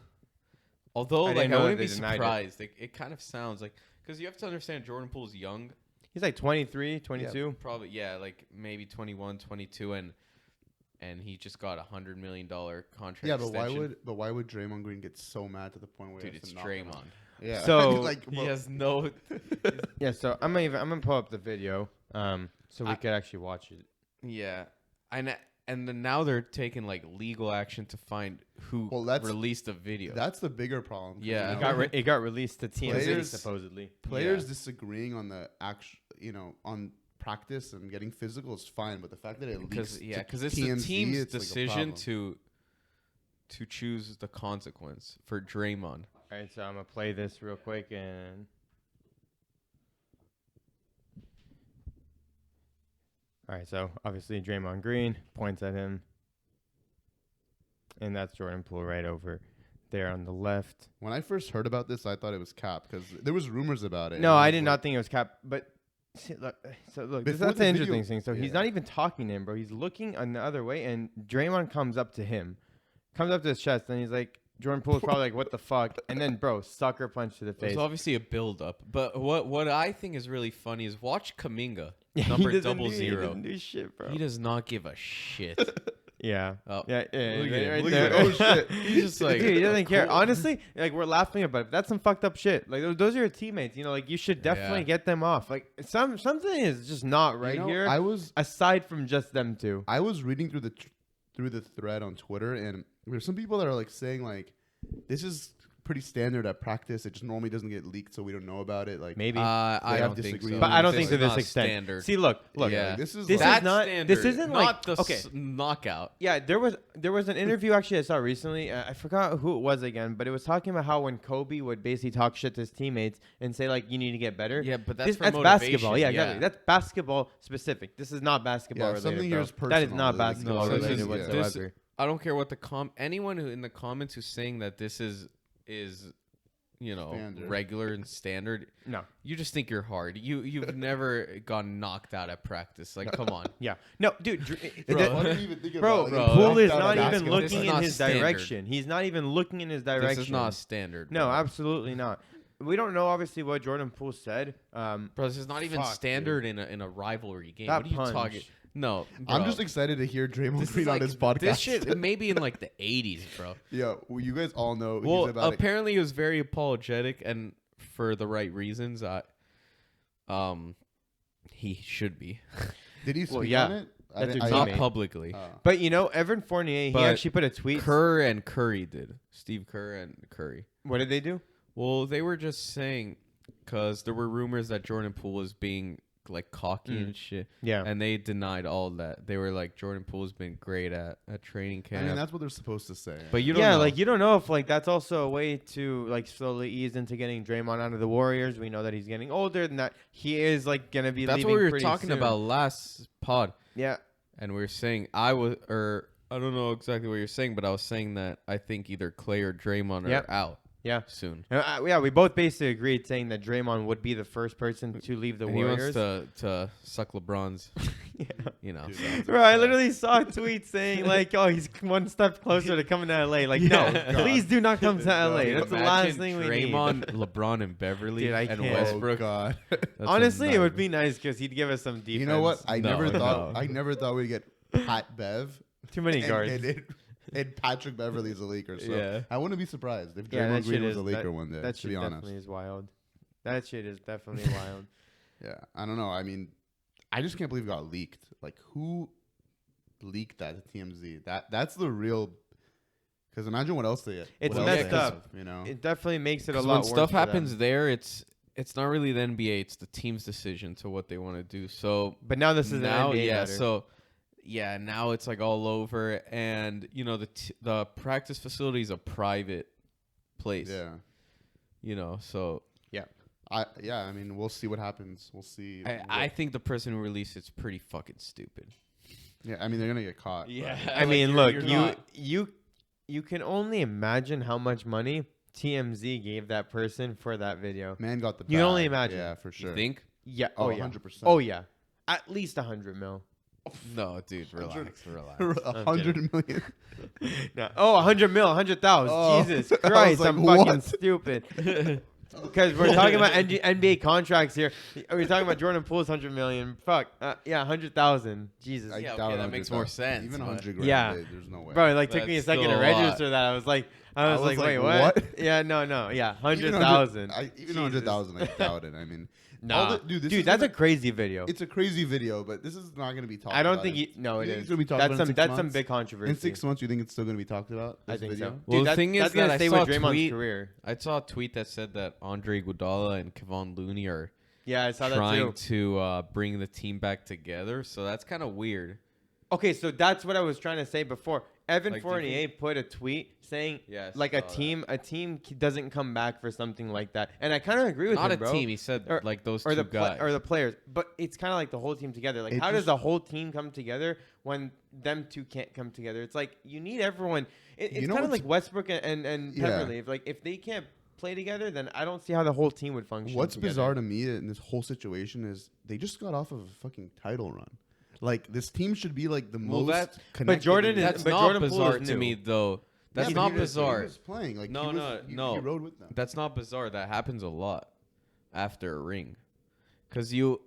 Although, I like, didn't I know wouldn't that be they denied it. surprised. It kind of sounds like, because you have to understand Jordan Poole's young. He's like 23, 22. Yeah, probably, yeah, like maybe 21, 22, and he just got $100 million contract. Yeah, but extension. why would Draymond Green get so mad to the point where Dude, he has it's to knock him Draymond. out? Yeah. So- like, He bro, has no. Yeah, so I'm gonna pull up the video, so we I- could actually watch it. Yeah, and then now they're taking like legal action to find who Well, that's- released the video. that's the bigger problem. 'cause, Yeah. It got released to TMZ Players- supposedly. players Yeah. disagreeing on the on practice and getting physical is fine, but the fact that it leaks because to it's TMZ, the team's it's like a decision problem. to choose the consequence for Draymond. All right, so I'm gonna play this real quick and. All right, so obviously Draymond Green points at him, and that's Jordan Poole right over there on the left. When I first heard about this, I thought it was cap because there was rumors about it. No, and I was did like- not think it was Cap, but see, look, Before that's the the video- interesting thing. So he's yeah. not even talking to him, bro. He's looking on the other way, and Draymond comes up to him, comes up to his chest, and he's like, Jordan Poole's probably like, what the fuck? And then, bro, sucker punch to the There's face. obviously a build up, but what I think is really funny is watch Kaminga, Yeah, number he doesn't 00. He doesn't do shit, bro. He does not give a shit. Yeah. Oh. Yeah. Look at him. Right Look there. at him. Oh, shit. He's just like, Dude, he doesn't care. cool. Honestly, like we're laughing about it. That's some fucked up shit. Like those are your teammates. You know, like you should definitely Yeah. get them off. Like something is just not right You know, here. I was Aside from just them two. reading through the thread on Twitter, and there's some people that are like saying like this is pretty standard at practice. It just normally doesn't get leaked, so we don't know about it. Like Maybe. I have don't think so. disagreements. But I don't This think to is this not extent. Standard. See, look. Yeah. like, this is This like, is not. standard, This isn't like not the okay. knockout. Yeah, there was an interview actually I saw recently. I forgot who it was again, but it was talking about how when Kobe would basically talk shit to his teammates and say like you need to get better. Yeah, but that's for that's motivation. basketball. Yeah, exactly. Yeah. That's basketball specific. This is not basketball related. something here is bro. That is personal, not like, basketball no, this related is- whatsoever. I don't care what anyone who in the comments who's saying that this is Standard. regular and standard. No. You just think you're hard. You've never gotten knocked out at practice. Like, come on. Yeah. No, dude. Bro, what do you even think Bro, about, bro, Poole is knocked out not at even basketball? This looking is in not his standard. direction. He's not even looking in his direction. This is not standard. No, bro. absolutely not. We don't know obviously what Jordan Poole said. Bro, this is not even Fuck, standard in a rivalry game. That what are you punch. talking? No, I'm bro. just excited to hear Draymond This Green is on like, his podcast. This shit maybe in like the 80s, bro. Yeah, well, you guys all know Well, he's about apparently he was very apologetic and for the right reasons. He should be. Did he speak Well, yeah. on it? That's didn't- a Not teammate. publicly. But you know, Evan Fournier, he But actually put a tweet. Kerr and Curry did. Steve Kerr and Curry. What did they do? Well, they were just saying because there were rumors that Jordan Poole was being like cocky and shit. Yeah. And they denied all that. They were like, Jordan Poole's been great at training I camp. mean, that's what they're supposed to say. But you don't Yeah, know. like you don't know if like that's also a way to like slowly ease into getting Draymond out of the Warriors. We know that he's getting older and that he is like gonna be That's leaving what we were pretty talking soon. about last pod. Yeah. And we were saying I don't know exactly what you're saying, but I was saying that I think either Clay or Draymond are Yep. out Yeah. soon. Yeah, we both basically agreed saying that Draymond would be the first person to leave the And he Warriors. wants to suck LeBron's, Yeah. you know. Dude, so. that's Bro, I upset. literally saw a tweet saying like, "Oh, he's one step closer to coming to LA." Like, Yeah. no, please do not come to LA. Dude, That's the Imagine last thing we need. Draymond, LeBron, and Beverly Dude, I and can't. Westbrook. Oh God. That's Honestly, it would a be nice because he'd give us some defense. You know what? I No, never thought. no. I never thought we'd get Pat Bev Too many guards. and Patrick Beverly as a Laker. So Yeah. I wouldn't be surprised if Yeah, Draymond that Green shit was is a Laker that, one day. that To shit be honest. definitely is wild. That shit is definitely wild. Yeah, I don't know. I mean, I just can't believe it got leaked. Like, who leaked that to TMZ? That's the real. Because imagine what else they. It's what else messed they up. have, you know. It definitely makes it a 'Cause lot when worse. stuff for happens them. there, it's not really the NBA. It's the team's decision to what they want to do. So But now this is now, an NBA yeah. matter. So yeah, now it's like all over, and you know the practice facility is a private place. Yeah. You know, so I mean, we'll see what happens. We'll see. I think the person who released it's pretty fucking stupid. Yeah, I mean, they're gonna get caught. but- I mean, look, you're you not- you can only imagine how much money TMZ gave that person for that video. Man got the. You can only bag. imagine. Yeah, for sure. You think? Yeah. Oh, Oh, yeah. 100%. Oh yeah. At least 100 mil. No, dude, relax. 100 million. No. Oh, 100 mil, 100,000. Oh, Jesus I was Christ, like, I'm fucking what? stupid. Because we're talking about NBA contracts here. We're talking about Jordan Poole's 100 million. Fuck. Yeah, 100,000. Jesus. Yeah, doubt okay, that makes more 100,000. sense, Even but- 100 grand. Yeah. There's no way. Bro, it like took me a That's second to still a lot. register that. I was like, wait, what? Yeah, no. Yeah, Even 100,000. Even 100,000, I doubt it. I mean, Nah. dude, this Dude, is that's gonna- a crazy video. It's a crazy video, but this is not going to be talked. I don't about think in- no, it you think is. it's gonna be talked That's about in some 6 that's some months? big controversy. In 6 months, you think it's still going to be talked about? I this think video? so. Well, Dude, the thing is that's gonna that I stay saw with a Draymond's tweet- career. I saw a tweet that said that Andre Iguodala and Kevon Looney are Yeah, I saw that trying too. to bring the team back together. So that's kind of weird. Okay, so that's what I was trying to say before. Evan Like, do you Fournier put a tweet saying Yeah, I like a saw team doesn't come back for something like that, and I kind of agree with Not him, a bro. team. He said Or- like those or two the guys. or the players, but it's kind of like the whole team together. Like, It how does just- the whole team come together when them two can't come together? It's like you need everyone. It's You know kind of what's- like Westbrook and Yeah. Beverly. If they can't play together, then I don't see how the whole team would function. What's together. bizarre to me in this whole situation is they just got off of a fucking title run. Like, this team should be like the Well, most that- connected. Jordan is- That's but not Jordan Poole bizarre is to new. me, though. That's Yeah, not but he bizarre. was playing like No, he rode with them. That's not bizarre. That happens a lot after a ring, because you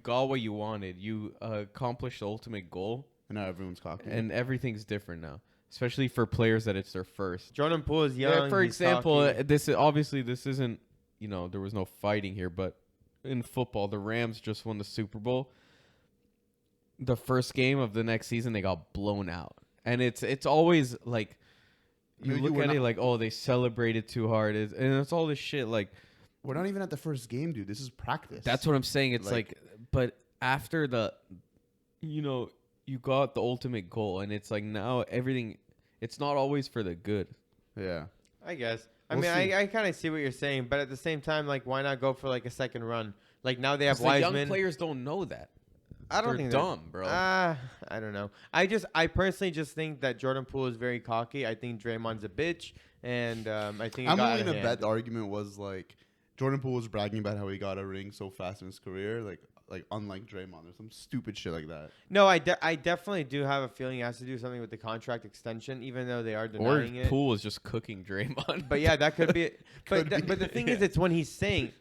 got what you wanted. You accomplished the ultimate goal, And now everyone's cocky. and everything's different now, especially for players that it's their first. Jordan Poole is young. Yeah, for he's example, cocky. this isn't, there was no fighting here, but in football, the Rams just won the Super Bowl. The first game of the next season, they got blown out, and it's always like you Maybe look we're at it not- like, oh, they celebrated too hard, and it's all this shit. Like We're not even at the first game, dude. This is practice. that's what I'm saying. It's like, but after you got the ultimate goal, and it's like now everything. It's not always for the good. Yeah. I guess. We'll see. I kind of see what you're saying, but at the same time, like, why not go for like a second run? Like now they have 'Cause the young Wiseman. players don't know that. I don't They're think dumb, bro. I don't know. I personally just think that Jordan Poole is very cocky. I think Draymond's a bitch, and I think it I'm got out willing of to hand. bet the argument was like Jordan Poole was bragging about how he got a ring so fast in his career, like unlike Draymond or some stupid shit like that. No, I definitely do have a feeling it has to do something with the contract extension, even though they are Or denying it. Poole is just cooking Draymond. But yeah, that could be it. Could be. But the thing is, it's when he's saying.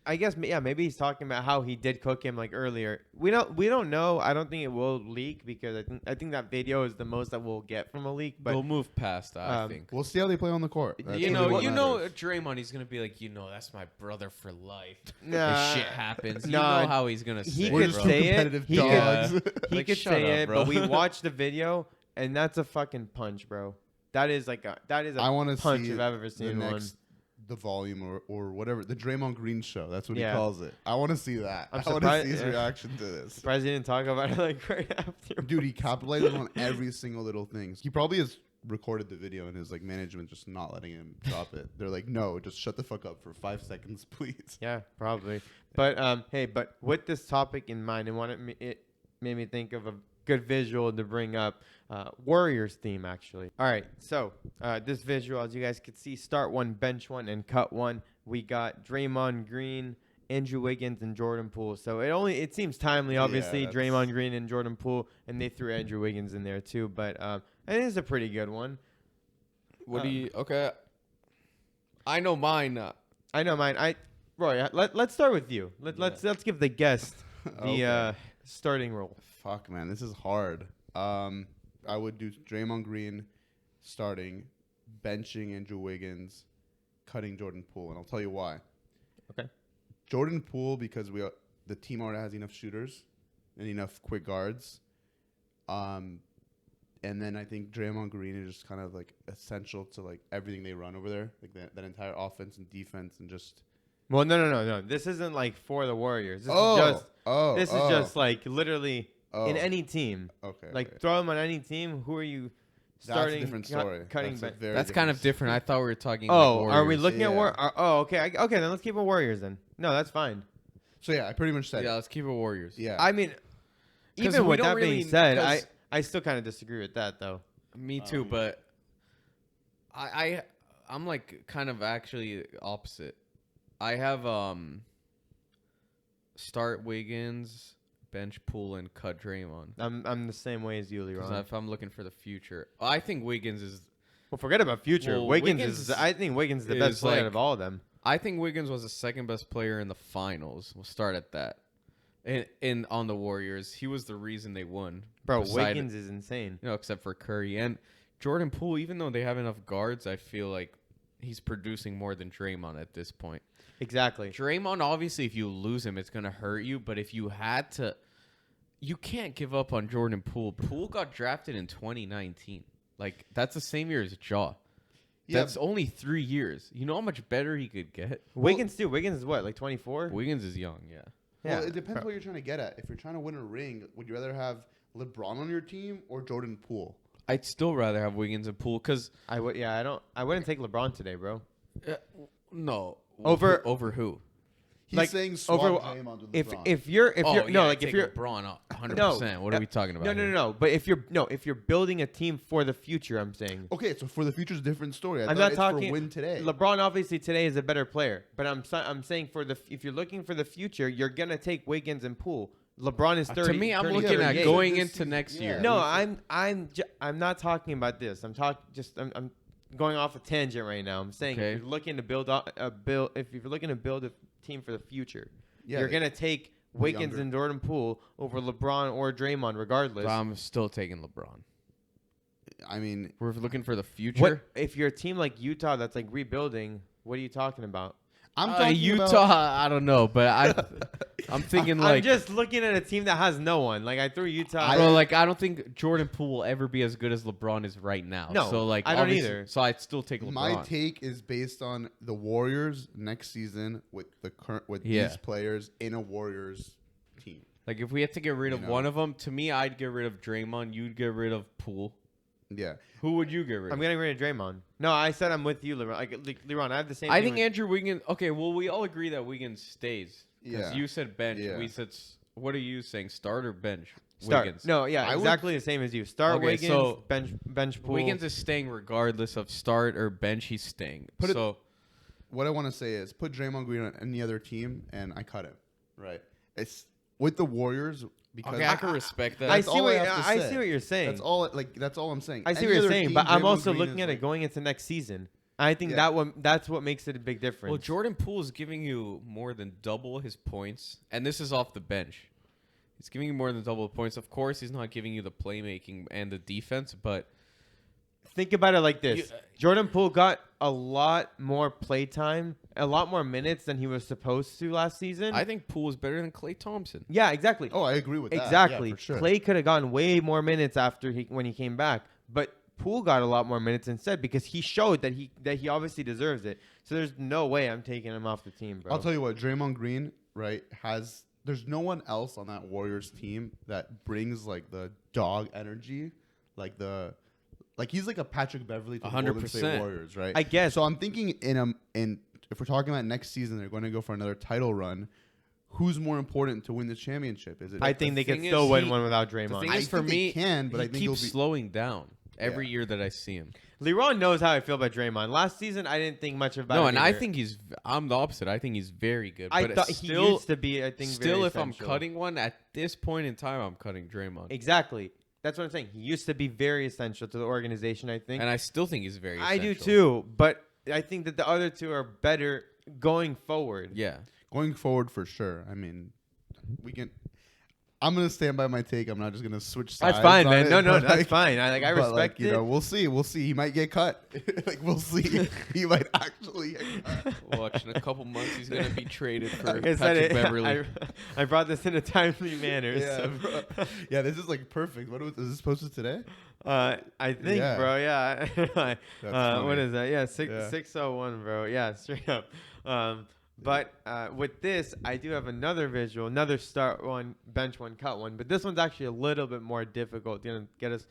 I guess maybe he's talking about how he did cook him like earlier. We don't know. I don't think it will leak because I think that video is the most that we'll get from a leak. But They'll move past that, I um, think. We'll see how they play on the court. That's You really know, what matters. Draymond, he's gonna be like, that's my brother for life. Nah, If shit happens, nah, you know how he's gonna say he it, We're could just bro. two say it. competitive He dogs. he Like, could shut say up, it, bro. but we watched the video, and that's a fucking punch, bro. That is a I want to punch see if I've ever the seen one. next the volume or whatever, the Draymond Green show. That's what Yeah. he calls it. I want to see that. I'm I want to surprised- see his yeah. reaction to this. Surprised he didn't talk about it like right after. Dude, he capitalized on every single little thing. He probably has recorded the video and his management just not letting him drop it. They're like, no, just shut the fuck up for 5 seconds, please. Yeah, probably. But hey, but with this topic in mind, it made me think of a good visual to bring up. Warriors theme, actually. All right, so this visual, as you guys can see, start one, bench one, and cut one. We got Draymond Green, Andrew Wiggins, and Jordan Poole. So it seems timely, obviously, Yeah, Draymond Green and Jordan Poole, and they threw Andrew Wiggins in there too. But it is a pretty good one. What do you? Okay, I know mine. I know mine. Roy, let's start with you. Let's give the guest the Okay. starting role. Fuck, man, this is hard. I would do Draymond Green starting, benching Andrew Wiggins, cutting Jordan Poole, and I'll tell you why. Okay. Jordan Poole, because the team already has enough shooters and enough quick guards. And then I think Draymond Green is just kind of like essential to like everything they run over there, like that entire offense and defense and just. Well, no. This isn't like for the Warriors. This is just like literally in any team. Okay. Like okay. throw them on any team. Who are you That's a starting? different story. Cutting. That's a very That's kind of different different. I thought we were talking. Oh, like are we Warriors. looking at Yeah. okay. Okay, then let's keep it Warriors then. No, that's fine. So yeah, I pretty much said Yeah, it. let's keep it Warriors. Yeah. I mean, 'Cause even we with don't that really- being said, 'cause- I still kind of disagree with that though. Me too, but I'm like kind of actually opposite. I have start Wiggins, bench Poole, and cut Draymond. I'm the same way as you, Because Liran. if I'm looking for the future, I think Wiggins is. Well, forget about future. Well, Wiggins Wiggins is. I think Wiggins is the best is player like- out of all of them. I think Wiggins was the second best player in the finals. We'll start at that. In on the Warriors, he was the reason they won. Bro, beside- Wiggins is insane. except for Curry and Jordan Poole. Even though they have enough guards, I feel like he's producing more than Draymond at this point. Exactly. Draymond, obviously, if you lose him, it's gonna hurt you. But if you had to, you can't give up on Jordan Poole. Poole got drafted in 2019. Like that's the same year as Jaw. Yeah. That's only 3 years. You know how much better he could get. Wiggins too. Wiggins is what, like 24? Wiggins is young, yeah. Well, Yeah. it depends what you're trying to get at. If you're trying to win a ring, would you rather have LeBron on your team or Jordan Poole? I'd still rather have Wiggins and Poole because I would. Yeah, I wouldn't take LeBron today, bro. no Over- over who? He's Like, saying swap over- If If LeBron. you're Oh, no yeah, like I'd if take you're LeBron 100%. What are we talking about? no. But if you're building a team for the future, I'm saying. Okay, so for the future's a different story. I'm thought not it's talking for win today. LeBron obviously today is a better player, but I'm saying if you're looking for the future, you're gonna take Wiggins and Poole. LeBron is 30. To me, I'm turning looking at 38. going This into season, next yeah. year. No, I'm not talking about this. I'm going off a tangent right now. I'm saying Okay. if you're looking to build a team for the future, Yeah, you're gonna take Wiggins younger. and Jordan Poole over LeBron or Draymond, regardless. I'm still taking LeBron. I mean, We're looking for the future. What if you're a team like Utah that's like rebuilding? What are you talking about? I'm talking Utah. about, I don't know, but I'm thinking I'm like, just looking at a team that has no one. Like I threw Utah. bro, like I don't think Jordan Poole will ever be as good as LeBron is right now. No, so like I don't obviously- either. So I'd still take LeBron. my take is based on the Warriors next season with the current with Yeah. these players in a Warriors team. Like if we had to get rid You of know. one of them, to me, I'd get rid of Draymond. You'd get rid of Poole. Yeah. Who would you get rid I'm of? getting rid of Draymond. No, I said I'm with you, LeBron. Like LeBron, I have the same. I thing think with- Andrew Wiggins. Okay, well, we all agree that Wiggins stays. Yeah. You said bench. Yeah. We said. What are you saying? Start or bench? start. Wiggins. No, yeah, I would- exactly the same as you. Start Okay, Wiggins, so bench Poole. Wiggins is staying regardless of start or bench. He's staying. Put it- so What I want to say is put Draymond Green on any other team and I cut him. Right. It's with the Warriors because okay, I can respect that. I That's see all what I have to I say. see what you're saying. That's all. That's all I'm saying. I see Any what you're other saying, team, but I'm Draymond also Green looking is at it like- going into next season. I think Yeah. that's what makes it a big difference. Well, Jordan Poole is giving you more than double his points, and this is off the bench. He's giving you more than double the points. Of course, he's not giving you the playmaking and the defense, but Think about it like this: You- Jordan Poole got a lot more play time, a lot more minutes than he was supposed to last season. I think Poole is better than Klay Thompson. yeah, exactly. Oh, I agree with that. Exactly. Yeah, for sure. Clay could have gotten way more minutes after when he came back, but Poole got a lot more minutes instead because he showed that he obviously deserves it. So there's no way I'm taking him off the team, bro. I'll tell you what, Draymond Green, right, there's no one else on that Warriors team that brings like the dog energy, like he's like a Patrick Beverly to the Golden 100%. State Warriors, right? I guess. So I'm thinking in if we're talking about next season, they're going to go for another title run. Who's more important to win the championship? Is it? I think they could thing still is, win one without The Draymond. thing I is, for think they me, can, but he I think he'll keeps be- slowing down every Yeah. year that I see him. LeBron knows how I feel about Draymond. Last season, I didn't think much about No, it and I either. think I'm the opposite. I think he's very good. I but thought it's he still, used to be. I think still, very if I'm essential. cutting one at this point in time, I'm cutting Draymond, Exactly. That's what I'm saying. He used to be very essential to the organization. I think. and I still think he's very. I do essential. too, but I think that the other two are better going forward. Yeah. going forward for sure. I mean, I'm gonna stand by my take. I'm not just gonna switch sides. That's fine, on man. it, No, but, that's like, fine. I but, respect like, it. You know, we'll see. We'll see. He might get cut. Like we'll see. He might actually get cut. Watch in a couple months, he's gonna be traded for Like I Patrick said, Beverly. I brought this in a timely manner. Yeah, so. bro. Yeah, this is like perfect. Is this posted today? I think, Yeah. bro. Yeah. What funny. is that? Yeah, Yeah. 601, bro. Yeah, straight up. But with this, I do have another visual, another start one, bench one, cut one. But this one's actually a little bit more difficult. Gonna get us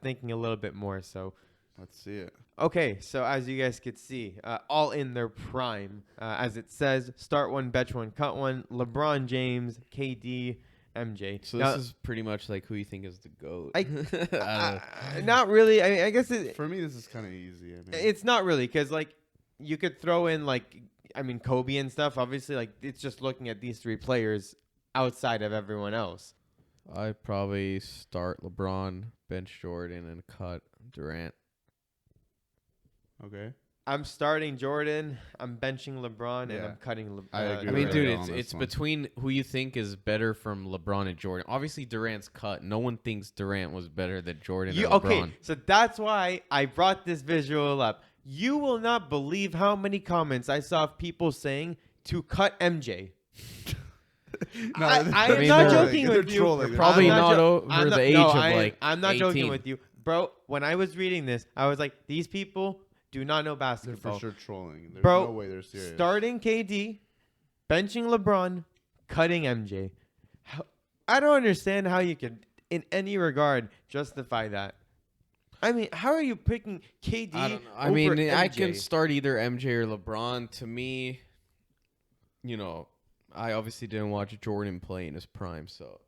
thinking a little bit more. So, Let's see it. okay. So as you guys could see, all in their prime, as it says, start one, bench one, cut one. LeBron James, KD, MJ. So Now, this is pretty much like who you think is the GOAT. I- I don't know. not really. I guess For me, this is kind of easy. I mean, it's not really because like you could throw in like Kobe and stuff. Obviously, like it's just looking at these three players outside of everyone else. I'd probably start LeBron, bench Jordan, and cut Durant. okay. I'm starting Jordan. I'm benching LeBron, and Yeah. I'm cutting. LeBron. I agree I mean, with dude, you on this it's one. between who you think is better from LeBron and Jordan. Obviously, Durant's cut. No one thinks Durant was better than Jordan or LeBron. Okay, so that's why I brought this visual up. You will not believe how many comments I saw of people saying to cut MJ. No, I am am not not trolling. joking They're with you. trolling. Probably I'm not jo- over I'm the not- age no, of, I- like, I'm not 18. joking with you, bro. When I was reading this, I was like, these people do not know They're basketball. for sure trolling. There's Bro, no way they're serious. Starting KD, benching LeBron, cutting MJ. I don't understand how you can, in any regard, justify that. I mean, how are you picking KD? I don't know. I over mean, MJ? I can start either MJ or LeBron. To me, you know, I obviously didn't watch Jordan play in his prime, so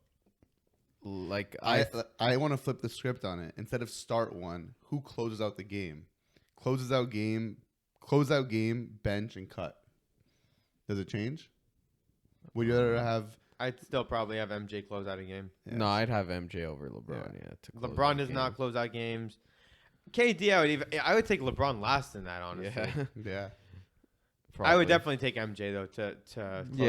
like I want to flip the script on it. Instead of start one, who closes out the game? Close out game, bench and cut. Does it change? Would you rather have? I'd still probably have MJ close out a game. no, I'd have MJ over LeBron. Yeah. Yeah, to close LeBron out does not games. close out games. KD, I would take LeBron last in that, honestly. Yeah, Yeah. I probably. would definitely take MJ though to close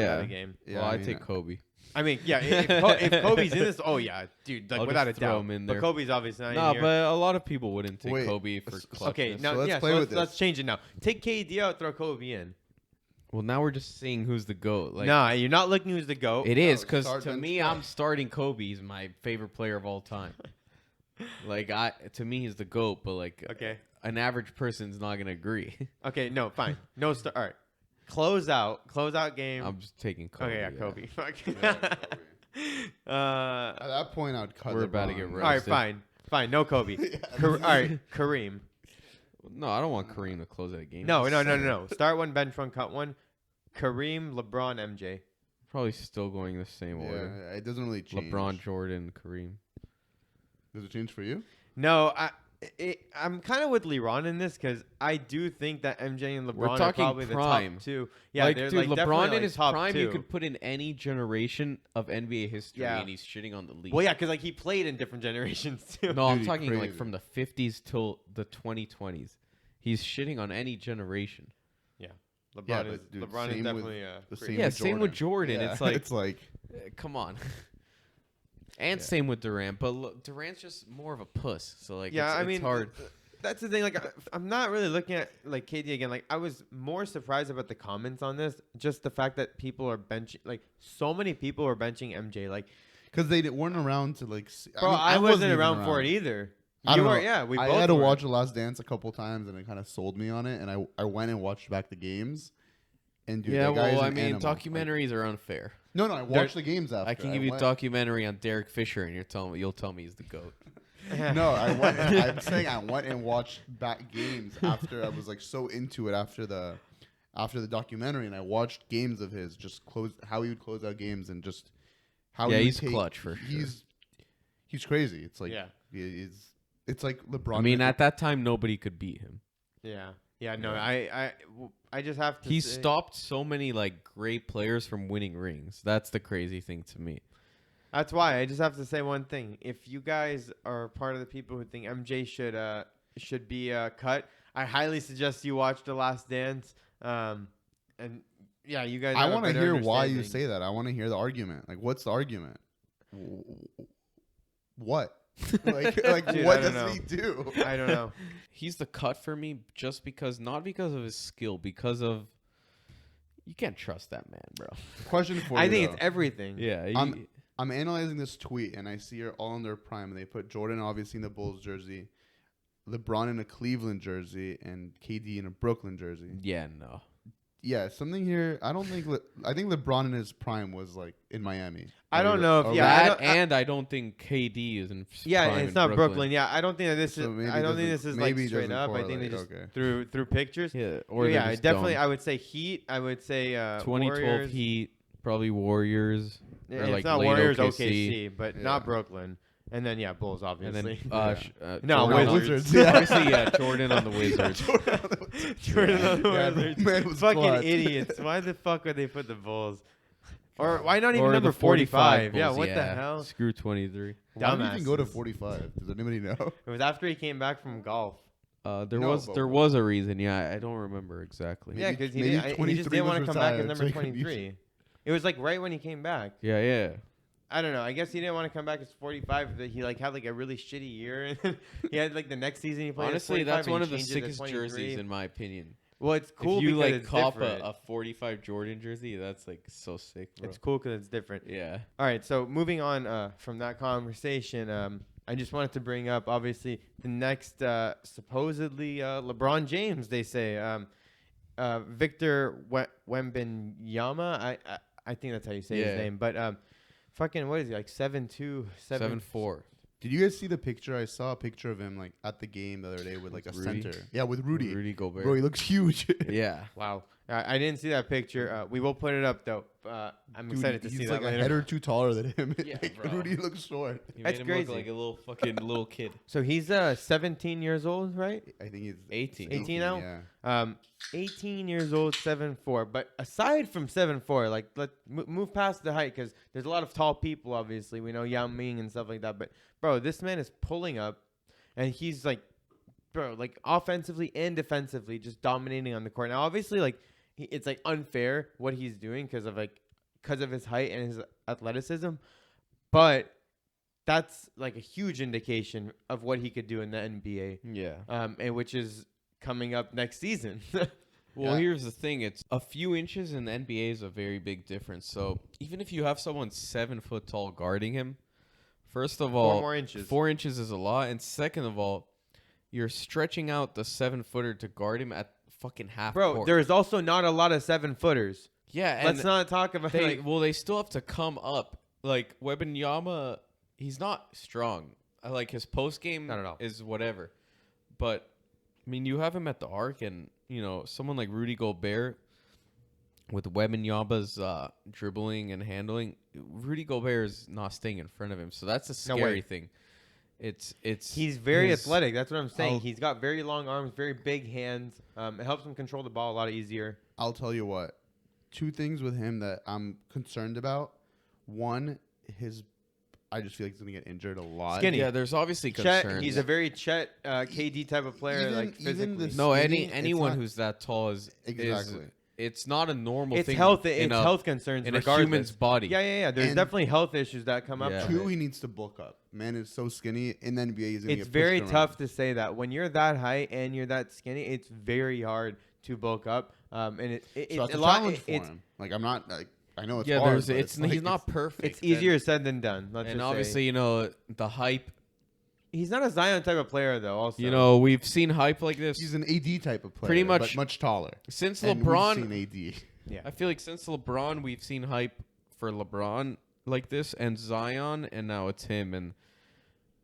out a game. Yeah, Well, I I'd mean, take Kobe. I mean, yeah, if Kobe's in this, oh yeah, dude, like I'll without a just throw doubt. him in But there. Kobe's obviously not No, in here. but a lot of people wouldn't take Wait, Kobe for clutch. Okay, So now let's yeah, play with let's this. change it now. Take KD out, throw Kobe in. Well, now we're just seeing who's the GOAT. Like, Nah, you're not looking who's the GOAT. it is No, because start to bench me, press. I'm starting Kobe. He's my favorite player of all time. Like to me, he's the GOAT. But like, Okay. an average person's not gonna agree. Okay, no, fine. No start. All right. Close out game. I'm just taking Kobe. Okay, yeah, Kobe. Fuck. Yeah, Kobe. All At that point, I'd cut. We're about to get LeBron. rid- right, Roasted. fine. No Kobe. Yeah. All right, Kareem. No, I don't want Kareem to close that game. No. Start one, bench one, cut one. Kareem, LeBron, MJ. Probably still going the same order. Yeah, it doesn't really change. LeBron, Jordan, Kareem. Does it change for you? No, I'm kind of with Liran in this because I do think that MJ and We're LeBron are talking probably prime. the top two. Yeah, like, they're dude, like LeBron definitely, in his top prime, two. you could put in any generation of NBA history, Yeah. and he's shitting on the league. Well, yeah, because like he played in different generations too. No, I'm Dude, talking like crazy. from the 50s till the 2020s. He's shitting on any generation. LeBron Yeah, is but, dude, LeBron is same with definitely the great. same Yeah, with same with Jordan. Yeah, It's like, it's like come on. And Yeah. same with Durant, but Durant's just more of a puss. So like, Yeah, it's, I it's mean, hard. that's the thing. Like, I'm not really looking at like KD again. Like, I was more surprised about the comments on this. Just the fact that people are benching, like, so many people are benching MJ. Like, because they weren't around to like. bro, I wasn't around for it either. I You don't were, know. yeah. We I both had to were. watch The Last Dance a couple times, and it kind of sold me on it. And I went and watched back the games. And dude, Yeah, that guy is well, I an mean, animal. Like, documentaries are unfair. no, I watched the games after. I can give you a went- documentary on Derek Fisher, and you'll tell me he's the GOAT. No, I went. I'm saying I went and watched back games after I was like so into it after the documentary, and I watched games of his just how he would close out games and just how Yeah, he would he's take, clutch for sure. He's crazy. It's like Yeah. it's like LeBron. I mean, at that time, nobody could beat him. Yeah. No, Yeah. I just have to. He say, stopped so many like great players from winning rings. That's the crazy thing to me. That's why I just have to say one thing. If you guys are part of the people who think MJ should be cut, I highly suggest you watch The Last Dance. And yeah, you guys. I want to hear why you say that. I want to hear the argument. Like, what's the argument? What? like Dude, what I don't does he do? I don't know. He's the cut for me just because, not because of his skill, because of you can't trust that man, bro. Question for you. I think though. it's everything. Yeah, I'm analyzing this tweet and I see her all in their prime. And they put Jordan obviously in the Bulls jersey, LeBron in a Cleveland jersey, and KD in a Brooklyn jersey. yeah, no. Yeah, something here. I don't think. I think LeBron in his prime was like in Miami. I don't know if- Or- yeah, I That don't- I- and I don't think KD is in. Yeah, prime it's in not Brooklyn. Yeah, I don't think that this So is. maybe I don't think doesn't- this is like maybe it straight doesn't up. I think they just correlate, okay. through pictures. Yeah, or they're yeah, just definitely. dumb. I would say Heat. I would say 2012 Warriors. Heat, probably Warriors. Yeah, or it's like not late Warriors, OKC. OKC, but Yeah. not Brooklyn. And then Bulls, And obviously. then No, Jordan on- Wizards. Obviously, yeah, Jordan on the Wizards. Jordan on the Yeah, Wizards. man was Fucking clutch. idiots. Why the fuck would they put the Bulls? Or why not even Or number the 45 45? Yeah, Bulls, what the hell? Screw 23. Why did he even go to Dumbasses. 45? Does anybody know? It was after he came back from golf. There No, was but- there was a reason. Yeah, I don't remember exactly. Maybe- Yeah, because he, maybe didn't- he 23 just didn't want to was come back as retired, number so he could use 23. It was like right when he came back. Yeah. I don't know. I guess he didn't want to come back as 45. But he like had like a really shitty year, and then he had like the next season he played. as Honestly, 45 that's and one he of the changed it to sickest 23. jerseys in my opinion. Well, it's cool if you because like it's cop different. a 45 Jordan jersey, that's like so sick, bro. It's cool because it's different. Yeah. All right, so moving on from that conversation, I just wanted to bring up obviously the next supposedly LeBron James. They say Victor Wembanyama. I think that's how you say Yeah. his name, but fucking what is he like 7'2", 7'4". Did you guys see the picture? I saw a picture of him like at the game the other day with like a With Rudy? center. Yeah, with Rudy. Rudy Gobert. Bro, he looks huge. Yeah. Wow, I didn't see that picture. We will put it up though. I'm Dude, excited to he's see like that a later. head or two taller than him. Yeah, Like, bro. Rudy looks short. He That's made him crazy. look like a little fucking little kid. So he's 17 years old, right? I think he's 18. 18 now? Yeah. 18 years old, 7'4". But aside from 7'4", like let's move past the height because there's a lot of tall people. Obviously, we know Yao Ming and stuff like that. But bro, this man is pulling up, and he's like, bro, like offensively and defensively, just dominating on the court. Now, obviously, like it's like unfair what he's doing because of like because of his height and his athleticism, but that's like a huge indication of what he could do in the NBA. Yeah. And which is coming up next season. Well, Yeah. here's the thing. It's a few inches in the NBA is a very big difference. So even if you have someone 7 foot tall guarding him, first of all, 4 more inches. 4 inches is a lot. And second of all, you're stretching out the 7-footer to guard him at fucking half Bro, court. there's also not a lot of 7-footers. Yeah, and Let's not talk about they still have to come up. Like Wembanyama, he's not strong. I like his post game Not at all. is whatever. But I mean, you have him at the arc, and someone like Rudy Gobert with Wembanyama's dribbling and handling. Rudy Gobert is not staying in front of him, so that's a No way. scary thing. It's he's very his- athletic. That's what I'm saying. I'll- He's got very long arms, very big hands. It helps him control the ball a lot easier. I'll tell you what. 2 things with him that I'm concerned about. One, I just feel like he's gonna get injured a lot. Skinny. Yeah, there's obviously Chet, concerns. he's a very KD type of player, Even- like even physically. the no, skinny, it's anyone not- who's that tall is Exactly. It's not a normal It's thing. health. in It's a- health concerns in a regardless. human's body. Yeah. There's And- definitely health issues that come up. Yeah. from 2, it. he needs to bulk up. Man is so skinny. In the NBA, he's gonna It's get very pushed tough around. to say that when you're that height and you're that skinny. It's very hard to bulk up. And it's So that's a a lot. challenge for it's him. Like I'm not like I know it's Yeah, hard. there's but it's like, he's not perfect. it's easier said than done. Let's And just obviously, say. the hype. He's not a Zion type of player though. Also, We've seen hype like this He's an AD type of player, Pretty but much much taller. since And LeBron. we've seen AD. yeah. I feel like since LeBron, we've seen hype for LeBron like this, and Zion, and now it's him, and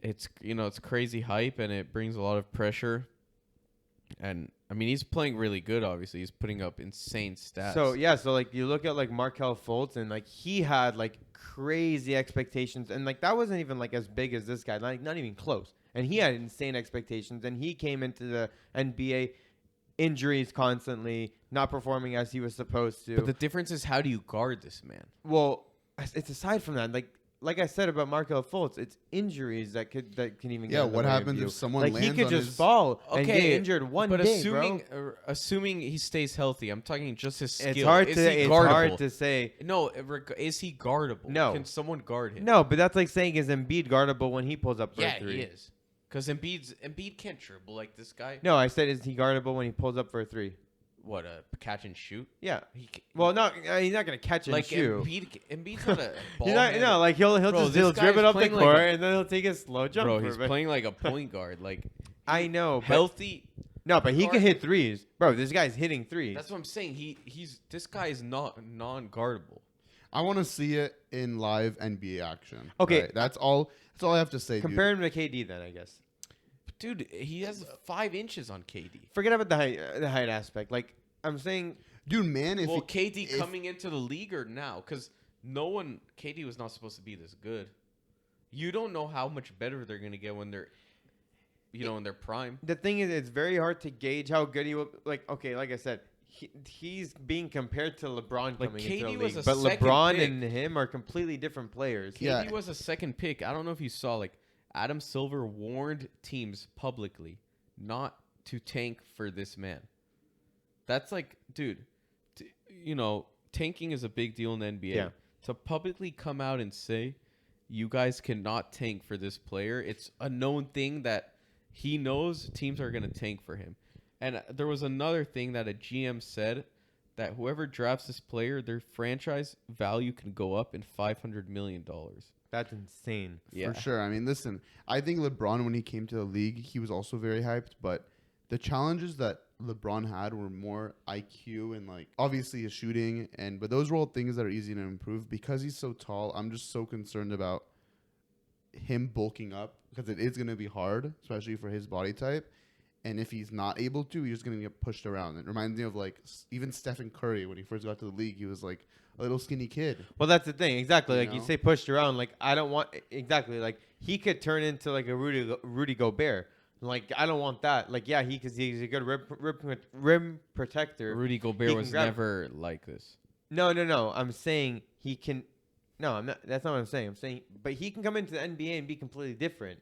it's it's crazy hype, and it brings a lot of pressure. And I mean, he's playing really good. Obviously, he's putting up insane stats. So like you look at like Markelle Fultz and like he had like crazy expectations and like that wasn't even like as big as this guy, like not even close. And he had insane expectations and he came into the NBA injuries constantly, not performing as he was supposed to. but the difference is, how do you guard this man? Well, it's aside from that, like I said about Markelle Fultz, it's injuries that can even Yeah, get in the what way of happens you. if someone like he lands could on just his- fall and get Okay, injured one but day, assuming he stays healthy, I'm talking just his skill. It's hard Is to he it's guardable? hard to say. No, is he guardable? No. Can someone guard him? No, but that's like saying is Embiid guardable when he pulls up for Yeah, a three? he is. Because Embiid can't dribble like this guy. No, I said is he guardable when he pulls up for a three? What, catch and shoot? Yeah. He Well, he's not gonna catch and like shoot. Embiid's not a ball He's not, man. no, like he'll Bro, just he'll this dribble guy's up the playing like court a- and then he'll take a slow jump. Bro, he's playing like a point guard. Like I know, but healthy. no, but he can guard- hit threes, bro. This guy's hitting threes. That's what I'm saying. This guy is not non-guardable. I want to see it in live NBA action. Okay. right? That's all I have to say. Compare him to KD, then I guess. Dude, he has 5 inches on KD. Forget about the height aspect. Like I'm saying, dude, man. If Well, he- KD if- coming into the league or now? Because KD was not supposed to be this good. You don't know how much better they're gonna get when they're, in their prime. the thing is, it's very hard to gauge how good he will. Like okay, like I said. He's being compared to LeBron Like, coming KD into the was league, a but second LeBron pick. and him are completely different players. Yeah. KD was a second pick. I don't know if you saw, like, Adam Silver warned teams publicly not to tank for this man. That's like, dude, tanking is a big deal in the NBA. Yeah. To publicly come out and say, you guys cannot tank for this player, it's a known thing that he knows teams are going to tank for him. And there was another thing that a GM said, that whoever drafts this player, their franchise value can go up in $500 million. That's insane. Yeah. For sure. I mean, listen, I think LeBron, when he came to the league, he was also very hyped, but the challenges that LeBron had were more IQ and like obviously his shooting, but those were all things that are easy to improve. Because he's so tall, I'm just so concerned about him bulking up, because it is going to be hard, especially for his body type. And if he's not able to, he's just going to get pushed around. It reminds me of like even Stephen Curry when he first got to the league. He was like a little skinny kid. Well, that's the thing. Exactly. You Like you know? say pushed around. Like I don't want exactly like he could turn into like a Rudy Gobert. Like I don't want that. Like yeah, because he's a good rim protector. Rudy He Gobert can was grab- never like this. No. I'm saying he can. No, I'm not. That's not what I'm saying. I'm saying, but he can come into the NBA and be completely different.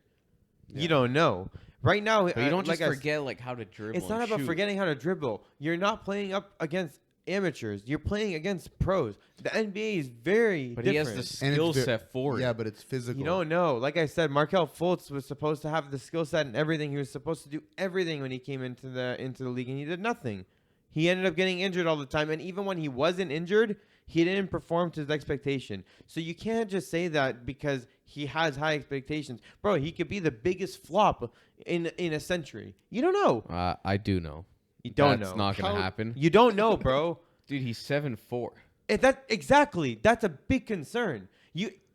Yeah. You don't know. Right now, But you don't like just forget like how to dribble. It's not and about shoot. forgetting how to dribble. You're not playing up against amateurs. You're playing against pros. The NBA is very But different. he has the And it's skill ve- set for Yeah, it. but it's physical. You don't know. Like I said, Markelle Fultz was supposed to have the skill set and everything. He was supposed to do everything when he came into the league, and he did nothing. He ended up getting injured all the time, and even when he wasn't injured, he didn't perform to his expectation. So you can't just say that because he has high expectations, bro. He could be the biggest flop in a century. You don't know. I do know. You don't That's know. not gonna How- happen. You don't know, bro. Dude, he's 7'4". That's a big concern.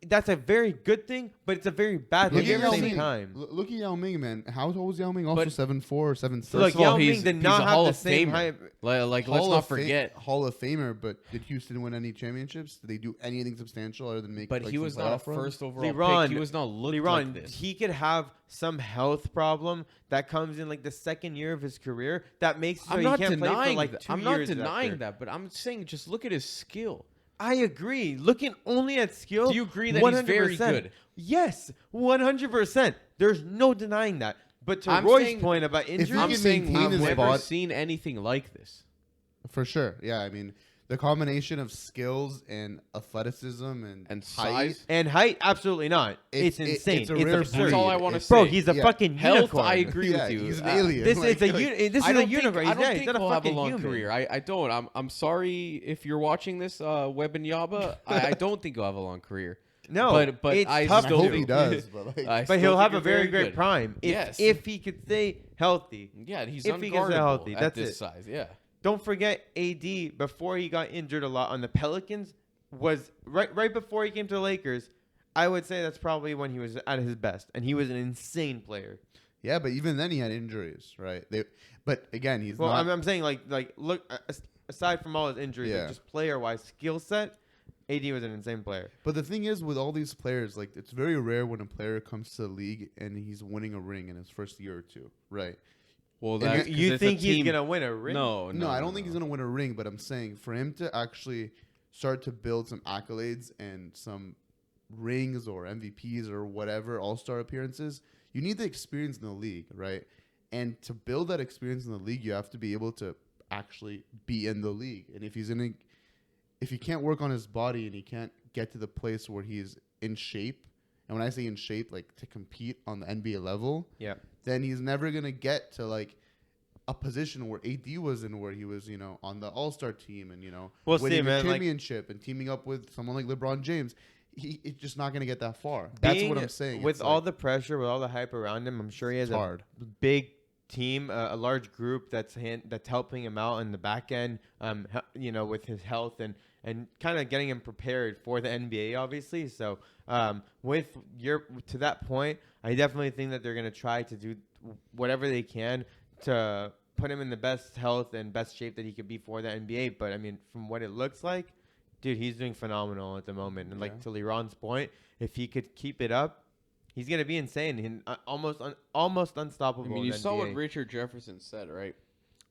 That's a very good thing, but it's a very bad Look thing at at Yao the same Ming. time. Look at Yao Ming, man. How tall was Yao Ming? Also But- 7'4" or 7'6". So look, of all, Yao Ming he's did a not Hall have the of same Famer. height. Let's Hall not of forget. Hall of Famer, but did Houston win any championships? Did they do anything substantial other than make? But like, he some was not a playoff runs? first overall Liran, pick. He was not looked Liran, like this. he could have some health problem that comes in like the second year of his career that makes it so I'm he not can't play for denying like that. 2 I'm not years denying after. that, but I'm saying just look at his skill. I agree. Looking only at skill, Do you agree that he's very 100%. good? Yes, 100%. There's no denying that. But to I'm Roy's saying- point about he injury, I'm can saying maintain we've his never body- seen anything like this. For sure. Yeah, I mean the combination of skills and athleticism and And height. size. and height, absolutely not. It's It's insane. a It's rare absurd. That's all I breed. want to It's- say. Bro, he's a Yeah. fucking Health, unicorn. I agree Yeah, with you. he's an alien. This Like- is a like- this I is a don't unicorn. think, I don't He's think not a he'll have a fucking long human. career. I don't. I'm sorry if you're watching this, Wembanyama. I don't think he'll have a long career. No, But it's I tough I still hope to. he does, but like, I But still he'll think have a you're very very great good. prime Yes. if he could stay healthy. Yeah, he's if he gets unguardable healthy, at that's this it. size. Yeah. Don't forget, AD before he got injured a lot on the Pelicans was right before he came to the Lakers. I would say that's probably when he was at his best, and he was an insane player. yeah, but even then he had injuries, right? But again, he's Well, not. I'm saying like look aside from all his injuries, Yeah. like just player wise, skill set, AD was an insane player. But the thing is, with all these players, like it's very rare when a player comes to the league and he's winning a ring in his first year or two, right? Well, And that's You think he's gonna win a ring? No, No, I don't think he's gonna win a ring, but I'm saying for him to actually start to build some accolades and some rings or MVPs or whatever All-Star appearances, you need the experience in the league, right? And to build that experience in the league, you have to be able to actually be in the league. And if he can't work on his body and he can't get to the place where he's in shape, and when I say in shape, like to compete on the NBA level, Yeah. then he's never gonna get to like a position where AD was in, where he was, on the All-Star team and We'll see, winning man, a like- championship and teaming up with someone like LeBron James. It's just not gonna get that far. That's what I'm saying. With It's all like, the pressure, with all the hype around him, I'm sure he has it's a hard. big team, a large group that's helping him out in the back end, with his health and kind of getting him prepared for the NBA, obviously. So to that point, I definitely think that they're gonna try to do whatever they can to put him in the best health and best shape that he could be for the NBA. But I mean, from what it looks like, dude, he's doing phenomenal at the moment. And like Yeah. to Liran's point, if he could keep it up, he's gonna be insane and almost unstoppable. I mean, in you the saw what NBA. Richard Jefferson said, right?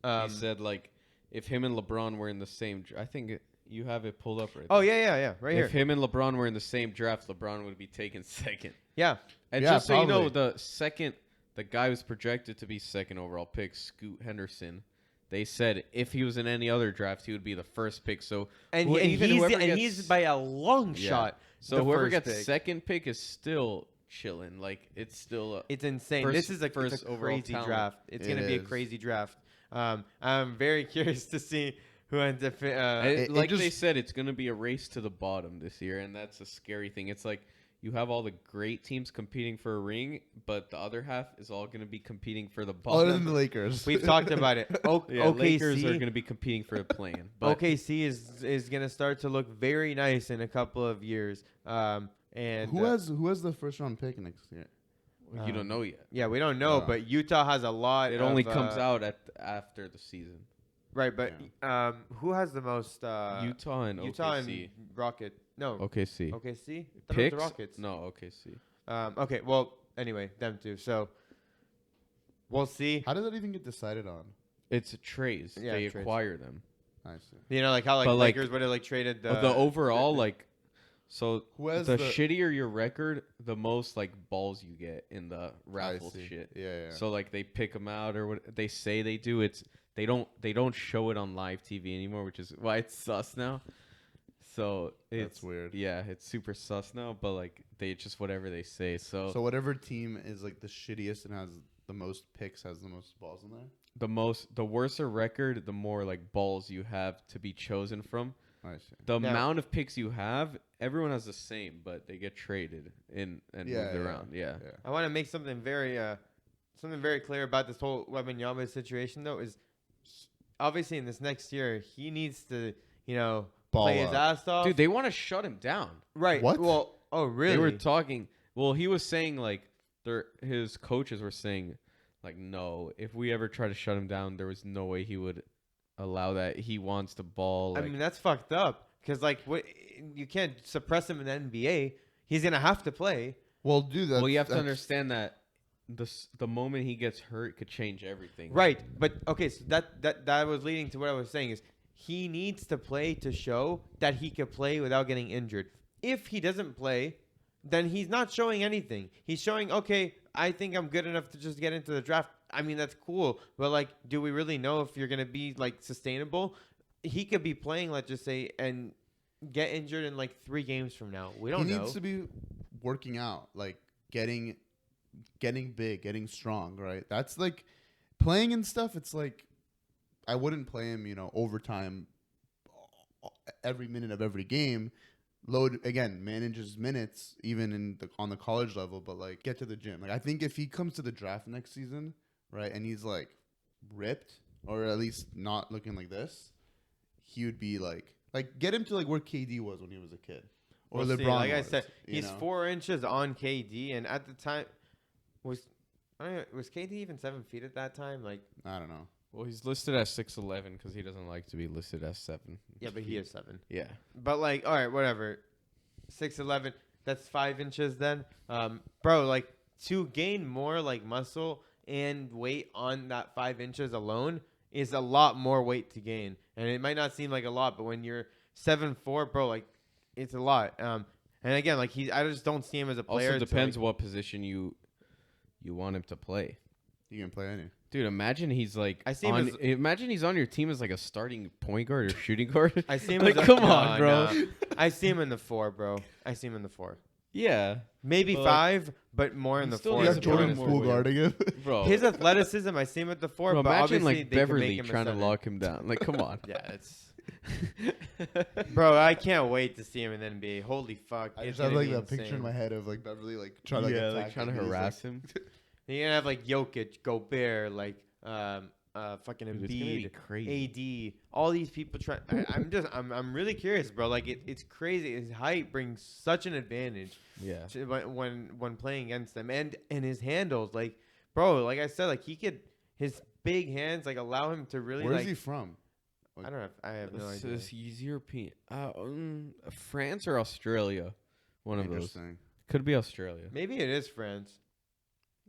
Um, He said like, if him and LeBron were in the same, I think you have it pulled up right. Oh there. yeah, right If here. him and LeBron were in the same draft, LeBron would be taken second. Yeah, And Yeah, just so you know, probably. the guy who's projected to be second overall pick, Scoot Henderson. They said if he was in any other draft, he would be the first pick. So and, who- and even he's whoever and he's gets- by a long Yeah. shot. So the whoever first gets pick. second pick is still chilling. Like it's still. It's insane. First- This is a first overall crazy talent. draft. It's It going to be a is. crazy draft. I'm very curious to see who ends up. it Like they just- said, it's going to be a race to the bottom this year, and that's a scary thing. It's like you have all the great teams competing for a ring, but the other half is all going to be competing for the bottom. Other than the Lakers, We've talked about it. Yeah, Lakers are OKC, going to be competing for the play-in. But OKC is going to start to look very nice in a couple of years. And who has the first round pick next year? you don't know yet. Yeah, we don't know, but Utah has a lot. It only of, comes out after the season. right. But who has the most? Utah and Utah OKC. and Rocket. No, OKC. OKC. I thought it was Picks? the Rockets. No, OKC. Okay. Well, anyway, them two. So we'll see. How does that even get decided on? It's trades. Yeah, They trades. acquire them. I see. You know, like how But, like, Lakers would have traded But the overall, so Who has the the- shittier your record, the most balls you get in the I raffle see. shit. Yeah. So they pick them out or what they say they do. they don't show it on live TV anymore, which is why it's sus now. So it's That's weird. Yeah, it's super sus now, but like they just whatever they say. So whatever team is like the shittiest and has the most picks has the most balls in there. the worse a record, the more like balls you have to be chosen from. I see. The amount of picks you have, everyone has the same, but they get traded and moved around. Yeah. I want to make something very clear about this whole Wembanyama situation, though. Is obviously in this next year he needs to, play his ass off. Dude, they want to shut him down. Right. What? Well, oh really? They were talking. Well, he was saying like his coaches were saying like, no, if we ever try to shut him down, there was no way he would allow that. He wants the ball. Like, I mean, that's fucked up because you can't suppress him in the NBA. He's gonna have to play. Well, dude, well, you have to understand that the moment he gets hurt could change everything. Right. But okay, so that was leading to what I was saying is he needs to play to show that he could play without getting injured. If he doesn't play, then he's not showing anything. He's showing, okay, I think I'm good enough to just get into the draft. I mean, that's cool. But, like, do we really know if you're going to be, like, sustainable? He could be playing, let's just say, and get injured in, like, 3 games from now. We don't know. He needs to be working out, like, getting big, getting strong, right? That's, like, playing and stuff, it's like, I wouldn't play him, overtime every minute of every game. Manages minutes even on the college level, but like get to the gym. Like I think if he comes to the draft next season, right, and he's like ripped or at least not looking like this, he would be like get him to like where KD was when he was a kid, or We'll LeBron. see. Like I was, said, he's 4 inches on KD, and at the time was KD even 7 feet at that time? Like I don't know. Well, he's listed as 6'11" because he doesn't like to be listed as 7. Yeah, but he is 7. Yeah. But like, all right, whatever. 6'11", that's 5 inches then. Bro, like to gain more like muscle and weight on that 5 inches alone is a lot more weight to gain. And it might not seem like a lot, but when you're 7'4", bro, like it's a lot. And again, like I just don't see him as a player. Also depends what position you want him to play. He can play any. Dude, imagine he's like imagine he's on your team as like a starting point guard or shooting guard. I see him like, as come on, bro. Nah. I see him in the 4, bro. I see him in the 4. Yeah. Maybe but 5, but more in the still 4. needs You to have put Jordan in Poole more guarding him. Bro. His athleticism, I see him at the 4, Bro, but imagine obviously like they can Beverly make him trying to a center. lock him down. Like, come on. Yeah, it's bro. I can't wait to see him in the NBA. Holy fuck! I it's just have gonna like be that picture in insane. my head of like Beverly like trying to Yeah, attack like trying to him, and he's, harass like, him. You're gonna have like Jokic, Gobert, like fucking Dude, it's gonna be Embiid, crazy. AD, all these people trying. I'm really curious, bro. Like it's crazy. His height brings such an advantage. Yeah. When playing against them, and his handles, like bro, like I said, like his big hands like allow him to really. Where's like, he from? I don't know. I have no idea. He's European. France or Australia. One of those. Interesting. Could be Australia. Maybe it is France.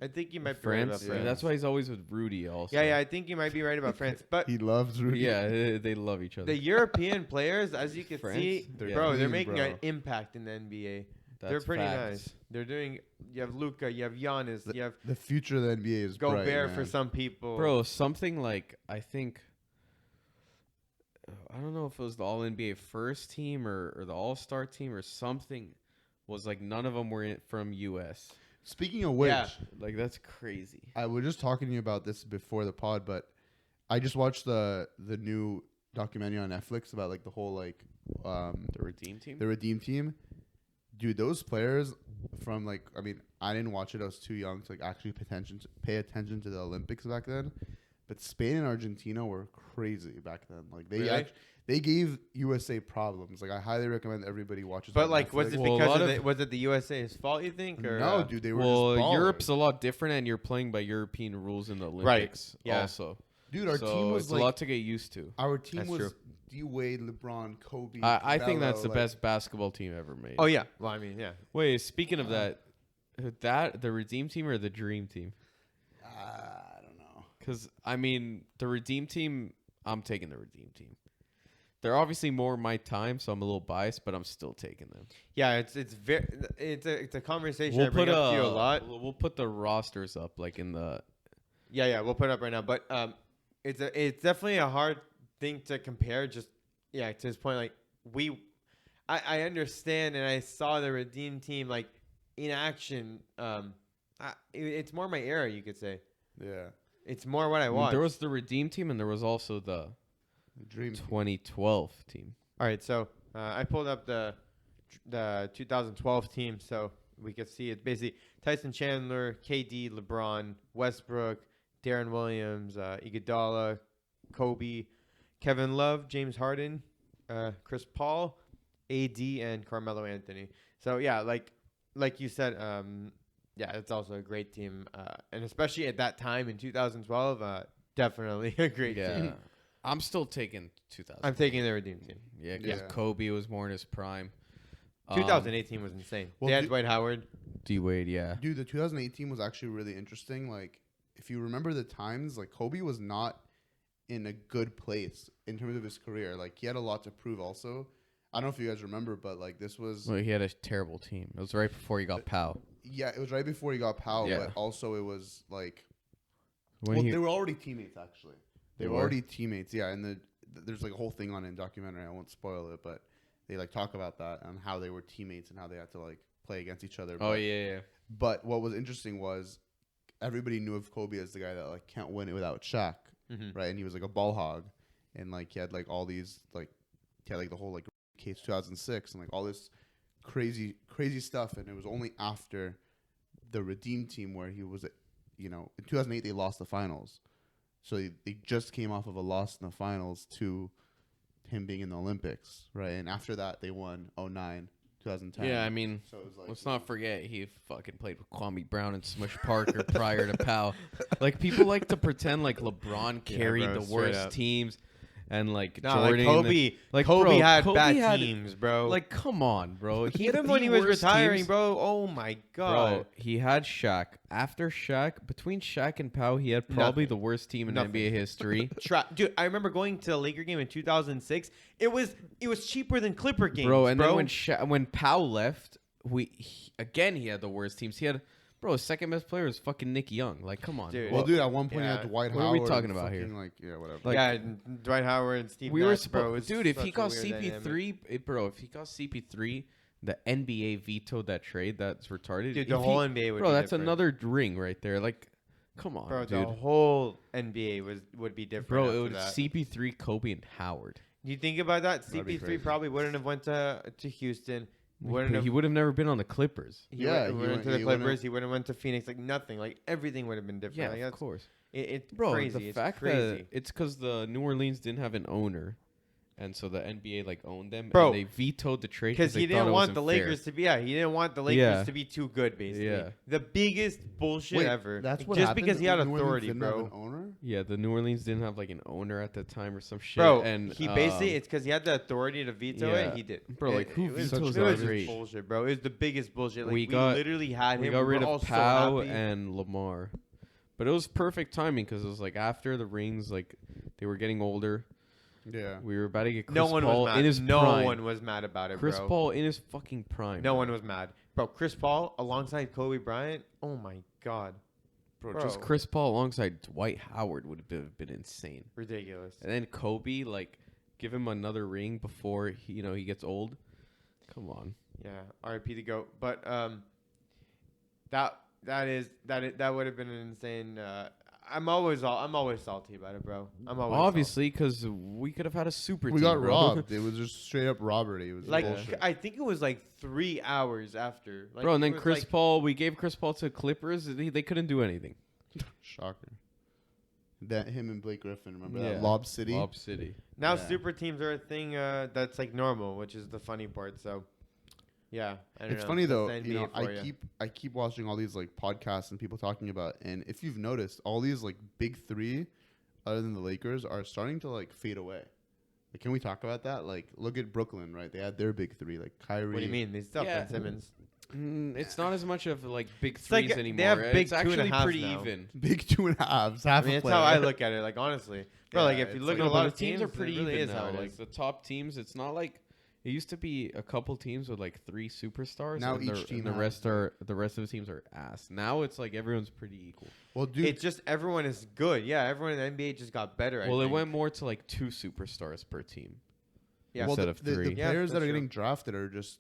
I think you might be France. right about yeah. France. That's why he's always with Rudy also. Yeah, I think you might be right about France. But He loves Rudy. Yeah, they love each other. the European players, as you can France? see, They're bro, they're clean, making bro. an impact in the NBA. They're That's pretty facts. nice. They're doing. You have Luka, you have Giannis, you have The future of the NBA is bright, Gobert man. for some people. Bro, something like I think I don't know if it was the All NBA first team or the All Star team or something was like none of them were from US. Speaking of which, Yeah. Like that's crazy. I was just talking to you about this before the pod, but I just watched the new documentary on Netflix about like the whole like The Redeem team? the Redeem team. Dude, those players from like I didn't watch it. I was too young to like actually pay attention to the Olympics back then. But Spain and Argentina were crazy back then. Like they Really? they gave USA problems. Like I highly recommend everybody watches. But on like, was Netflix. it Well, a because lot of of- was it the USA's fault? You think? Or, No, dude, they were Well, just ballers. Europe's a lot different and you're playing by European rules in the Olympics yeah. also. Dude, our so team was it's like a lot to get used to. our team That's was true. D Wade, LeBron, Kobe. I think that's the Carmelo, best basketball team ever made. Oh yeah. Well, I mean, yeah. Wait, speaking of that the Redeem team or the Dream team? I don't know. Because, I mean, the Redeem team, I'm taking the Redeem team. They're obviously more my time, so I'm a little biased, but I'm still taking them. Yeah, it's a conversation I bring up to you a lot. We'll put the rosters up, like in the... Yeah, we'll put it up right now. But it's definitely a hard thing to compare. Just to his point, like I understand and I saw the Redeem team like in action. It's more my era, you could say. Yeah. It's more what I watched. There was the Redeem team and there was also the Dream 2012 team. All right, so I pulled up the 2012 team, so we could see it's basically Tyson Chandler, KD, LeBron, Westbrook, Darren Williams, Iguodala, Kobe, Kevin Love, James Harden, Chris Paul, AD, and Carmelo Anthony. So yeah, like you said, it's also a great team, and especially at that time in 2012, definitely a great team. I'm still taking 2000. I'm taking the Redeem team. Yeah, because Kobe was more in his prime. 2018 was insane. Well, they had Dwight Howard. D-Wade, yeah. Dude, the 2018 was actually really interesting. Like, if you remember the times, like, Kobe was not in a good place in terms of his career. Like, he had a lot to prove also. I don't know if you guys remember, but, like, this was... Well, he had a terrible team. It was right before he got Powell. Yeah, it was right before he got Powell, but also it was, like... they were already teammates, actually. They were already teammates, yeah. And there's, like, a whole thing on it in documentary. I won't spoil it, but they, like, talk about that and how they were teammates and how they had to, like, play against each other. Oh, yeah. But what was interesting was everybody knew of Kobe as the guy that, like, can't win it without Shaq, right? And he was, like, a ball hog. And, like, he had, like, all these, like... He had, like, the whole, like, case 2006 and, like, all this crazy stuff. And it was only after the Redeem team where he was, in 2008 they lost the finals. So they just came off of a loss in the finals to him being in the Olympics, right? And after that, they won 2009, 2010. Yeah, I mean, so it was like, let's not forget he fucking played with Kwame Brown and Smush Parker prior to Powell. Like, people like to pretend like LeBron carried the worst teams. And like Jordan, Kobe had bad teams, bro. Like, come on, bro. Even when he was retiring, bro. Oh my god, bro. He had Shaq. After Shaq, between Shaq and Powell, he had probably the worst team in NBA history. Dude, I remember going to the Laker game in 2006. It was cheaper than Clipper games, bro. And then when Powell left, he had the worst teams. He had. Bro, his second best player is fucking Nick Young. Like, come on. Dude. Well, dude, at one point he had Dwight Howard. What are we talking about here? Like, yeah, whatever. Like, Dwight Howard and Steve Nash, bro. Dude, if he got CP3, the NBA vetoed that trade. That's retarded. Dude, the whole NBA would be that's different. Another ring right there. Like, come on, bro. Dude. The whole NBA would be different. Bro, it would CP3, Kobe, and Howard. You think about that? CP3 probably wouldn't have went to Houston. He would have never been on the Clippers. He went to the Clippers. He would have went to Phoenix. Like nothing. Like everything would have been different. Yeah, like, of course. It's bro, crazy. The fact that it's because the New Orleans didn't have an owner, and so the NBA like owned them. Bro, and they vetoed the trade because he didn't want the Lakers to be. Yeah, he didn't want the Lakers to be too good. Basically, the biggest bullshit ever. That's what just happened? because he had New authority, didn't bro. have an owner? Yeah, the New Orleans didn't have like an owner at the time or some shit. Bro, and he basically it's because he had the authority to veto it. He did. Bro, like who vetoes it was that? Bullshit, bro. It was the biggest bullshit. Like, we literally had him. We got rid of Powell and Lamar, but it was perfect timing because it was like after the rings, like they were getting older. Yeah, we were about to get Chris Paul in his prime. No one was mad about it, Chris bro. Paul in his fucking prime. No one was mad, bro. Chris Paul alongside Kobe Bryant. Oh my god. Bro, just Chris Paul alongside Dwight Howard would have been insane. Ridiculous. And then Kobe, like, give him another ring before he gets old. Come on. Yeah, R.I.P. to GOAT. But that would have been an insane. I'm always salty about it, bro. I'm always obviously because we could have had a super. We team, got bro. robbed. It was just straight up robbery. It was like bullshit. I think it was like 3 hours after. Like, bro, and then Chris Paul. We gave Chris Paul to Clippers. They couldn't do anything. Shocker. That him and Blake Griffin. Remember that Lob City? Lob City. Now super teams are a thing that's like normal, which is the funny part. So. Yeah, it's funny though. I keep watching all these like podcasts and people talking about, and if you've noticed, all these like big three, other than the Lakers, are starting to like fade away. Like, can we talk about that? Like, look at Brooklyn, right? They had their big three, like Kyrie. What do you mean? They still have Ben Simmons. It's not as much of like big threes anymore. They have big it's actually pretty now. even. Big 2.5s. I mean, that's how I look at it. Like honestly, bro. Like if you look at a lot of teams are pretty even really now. Like the top teams, it's not like. It used to be a couple teams with like 3 superstars. Now and each team the has, rest are the rest of the teams are ass. Now it's like everyone's pretty equal. Well, dude, It's just everyone is good. Yeah, everyone in the NBA just got better. Well, I it think. went more to like 2 superstars per team. Yeah. well, instead of the 3. Yeah, players that that's are true. getting drafted are just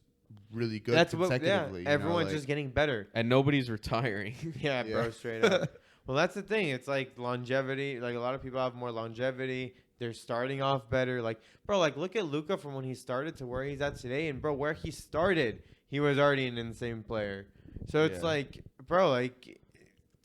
really good That's what. Yeah, consecutively. everyone's just getting better. And nobody's retiring. Yeah, Yeah. bro, straight up. Well, that's the thing. It's like longevity. Like a lot of people have more longevity. They're starting off better. Like, bro, like look at Luka from when he started to where he's at today. And bro, where he started, he was already an insane player. So it's Yeah. like, bro, like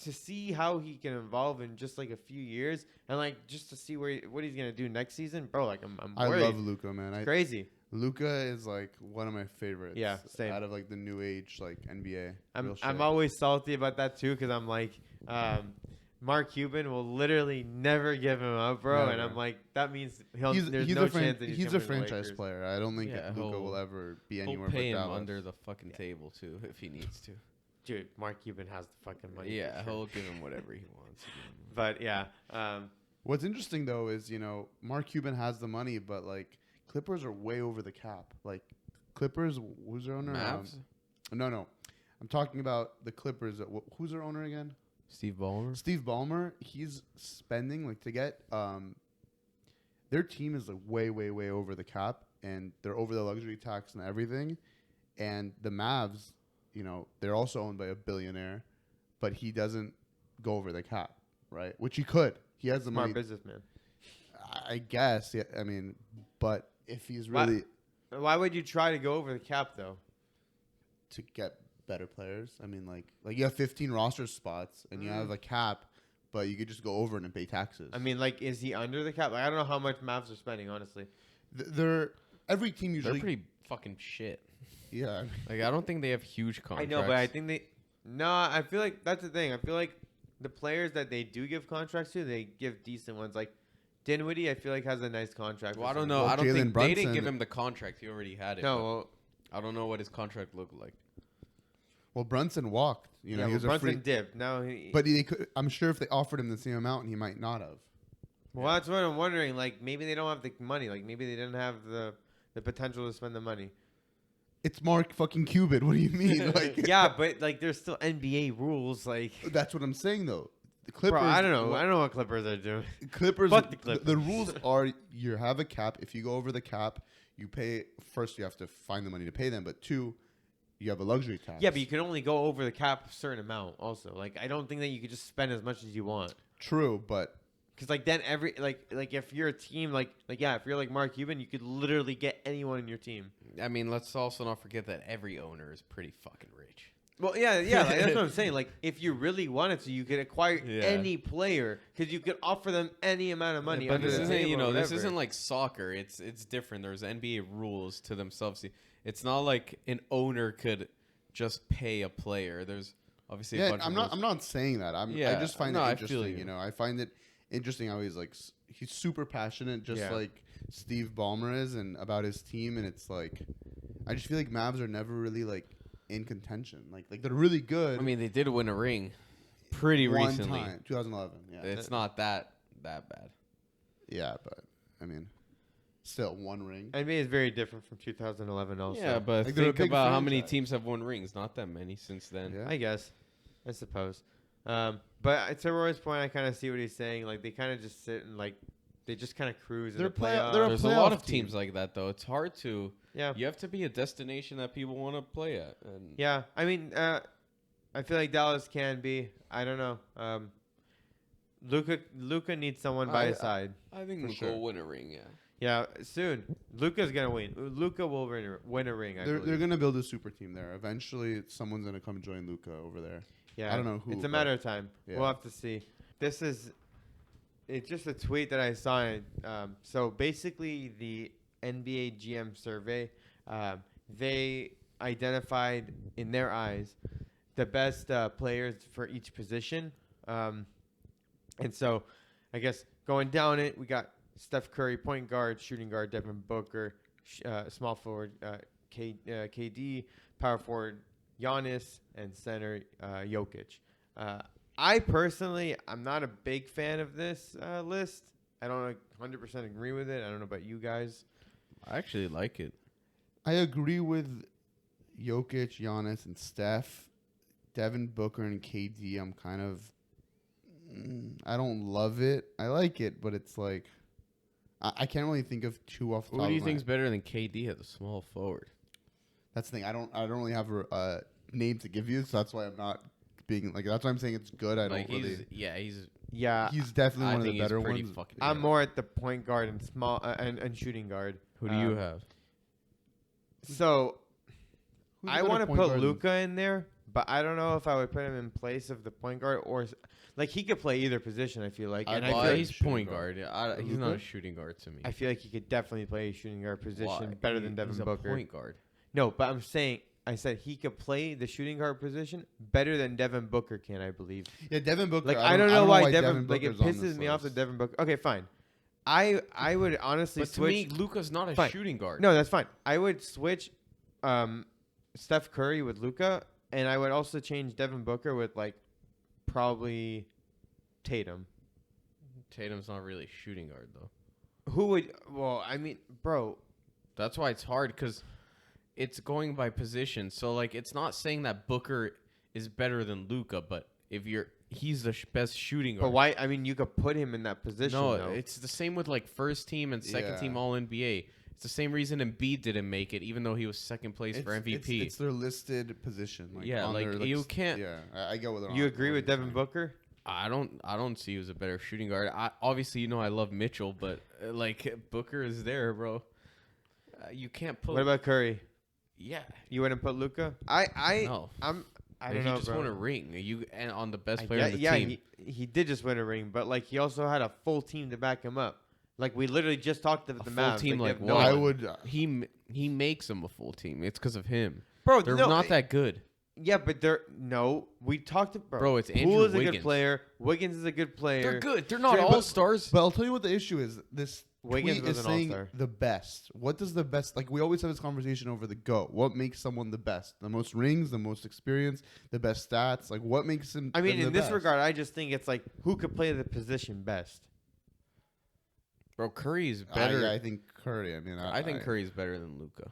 to see how he can evolve in just like a few years, and like just to see what he's gonna do next season, bro. Like I'm I worried. love Luka, man. Crazy. Luka is like one of my favorites. Yeah, same. Out of like the new age like NBA. I'm Real shit. always salty about that too, because I'm like, Mark Cuban will literally never give him up, bro. And Never. I'm like, that means there's He's no a chance that he's coming a to the franchise Lakers. player. I don't think Yeah, Luka he'll- will ever be He'll anywhere pay but him Dallas. under the fucking table too if he needs to. Dude, Mark Cuban has the fucking money. Yeah, for sure. he'll give him whatever he wants. But yeah, What's interesting though is Mark Cuban has the money, but like Clippers are way over the cap. Like Clippers, who's their owner? Mavs? No, I'm talking about the Clippers. Who's their owner again? Steve Ballmer. Steve Ballmer. He's spending like to get their team is like way over the cap, and they're over the luxury tax and everything. And the Mavs, they're also owned by a billionaire, but he doesn't go over the cap, right? Which he could. He has the smart money. businessman. I guess. Yeah. I mean, but if he's Why- really Why would you try to go over the cap though? to get better players, I mean, like you have 15 roster spots and you have a cap, but you could just go over it and pay taxes. I mean, like, is he under the cap? Like, I don't know how much Mavs are spending, honestly. Every team They're usually. pretty fucking shit. Yeah. Like I don't think they have huge contracts. I know, but I think I feel like that's the thing. I feel like the players that they do give contracts to, they give decent ones. Like Dinwiddie, I feel like has a nice contract. Well, I or don't something. know. Well, I don't Jalen think they didn't Brunson- give him the contract. He already had it. No, but well, I don't know what his contract looked like. Well, Brunson walked. yeah, he well, was a Brunson free. dipped. Now he. But they could. I'm sure if they offered him the same amount, he might not have. Well, that's what I'm wondering. Like, maybe they don't have the money. Like, maybe they didn't have the potential to spend the money. It's Mark fucking Cuban. What do you mean? Like, Yeah, but like, there's still NBA rules. Like, that's what I'm saying though. The Clippers. bro, I don't know. I don't know what Clippers are doing. Clippers. Fuck the Clippers. The rules are you have a cap. If you go over the cap, you pay. First, you have to find the money to pay them. But 2, you have a luxury tax. Yeah, but you can only go over the cap a certain amount. Also, like, I don't think that you could just spend as much as you want. True, but Because like then like if you're a team like yeah, if you're like Mark Cuban, you could literally get anyone in your team. I mean, let's also not forget that every owner is pretty fucking rich. Well, yeah, like, that's what I'm saying. Like if you really wanted to, you could acquire Yeah. any player because you could offer them any amount of money. But under this the isn't, table or this whatever. isn't like soccer. It's different. There's NBA rules to themselves. It's not like an owner could just pay a player. There's obviously a yeah, bunch I'm of not. rules. I'm not saying that. I Yeah, just find no, it I feel interesting. you. I find it interesting how he's like he's super passionate, just Yeah. like Steve Ballmer is, and about his team. And it's like I just feel like Mavs are never really like in contention. Like they're really good. I mean, they did win a ring pretty one recently. time, 2011. Yeah, It's not that bad. yeah, but I mean, still one ring. NBA is very different from 2011. Also, Yeah, but Like, they're a think big about how many franchise. teams have won rings. Not that many since then. Yeah. I guess, I suppose. But to Roy's point, I kind of see what he's saying. Like they kind of just sit and like they just kind of cruise in They're the play- playoffs. they're a There's a lot playoff of teams team. like that, though. It's hard to. Yeah. You have to be a destination that people want to play at. And Yeah, I mean, I feel like Dallas can be. I don't know. Luka needs someone by his side. I think For Luka sure. will win a ring. Yeah. Yeah, soon. Luka's gonna win. Luka will win a ring. I They're believe. gonna build a super team there. Eventually, someone's gonna come join Luka over there. Yeah, I don't know who, It's a but- matter of time. Yeah. We'll have to see. It's just a tweet that I saw. So basically, the NBA GM survey, they identified in their eyes the best players for each position. And so, I guess going down it, we got Steph Curry, point guard, shooting guard, Devin Booker, small forward, KD, power forward, Giannis, and center, Jokic. I personally, I'm not a big fan of this list. I don't 100% agree with it. I don't know about you guys. I actually like it. I agree with Jokic, Giannis, and Steph. Devin Booker and KD, I'm kind of... I don't love it. I like it, but it's like... I can't really think of two off the top Who do you of my think's better than KD as a small forward? That's the thing. I don't really have a name to give you, so that's why I'm not being like. That's why I'm saying it's good. I Like don't really. Yeah, He's definitely I one of think the better he's pretty ones. fucking. I'm more at the point guard and small and shooting guard. Who do you have? So Who's a I better want to point put guard Luka in there, but I don't know if I would put him in place of the point guard or like he could play either position. I feel like, and I I'd feel Why like, he's shooting point guard. guard. He's not Luka? a shooting guard to me. I feel like he could definitely play a shooting guard position Why? better than Devin He's a Booker. point guard. No, but I'm saying I said he could play the shooting guard position better than Devin Booker can. I believe. Yeah, Devin Booker. Like I don't know why Devin. Like it Booker's on pisses this me off that list. Devin Booker. Okay, fine. I would honestly But to switch. me, Luka's not a Fine. shooting guard. No, that's fine. I would switch Steph Curry with Luka, and I would also change Devin Booker with like probably Tatum. Tatum's not really a shooting guard though. Who would? Well, I mean, bro. That's why it's hard because it's going by position. So like, it's not saying that Booker is better than Luka, but he's the best shooting guard. But why? I mean, you could put him in that position. No, though. it's the same with like first team and second Yeah. team All NBA. It's the same reason Embiid didn't make it, even though he was second place for MVP. It's their listed position. Like, Yeah, on like, their, you can't- Yeah, I get what they're You on- agree what with they're Devin saying. Booker? I don't see who's a better shooting guard. Obviously, you know I love Mitchell, but like Booker is there, bro. You can't put. What about Curry? Yeah, You wouldn't put Luka? no. I Like, don't know, he just bro. won a ring. And on the best I player get- on the yeah, team. he did just win a ring, but like he also had a full team to back him up. Like we literally just talked about the full Mavs. team, they like have what? one. I would. He makes them a full team. It's because of him. Bro, They're no, not that good. Yeah, but they're we talked to Bro, it's Poole Andrew is a good Wiggins. player. Wiggins is a good player. They're good. They're not Sure, all stars. But I'll tell you what the issue is. This Wiggins tweet was is an saying all-star. the best. What does the best? Like we always have this conversation over the GOAT. What makes someone the best? The most rings, the most experience, the best stats. Like what makes him? I mean, them in the this best? regard, I just think it's like who could play the position best. Bro, Curry's better. I think Curry. I mean, I think Curry's better than Luka.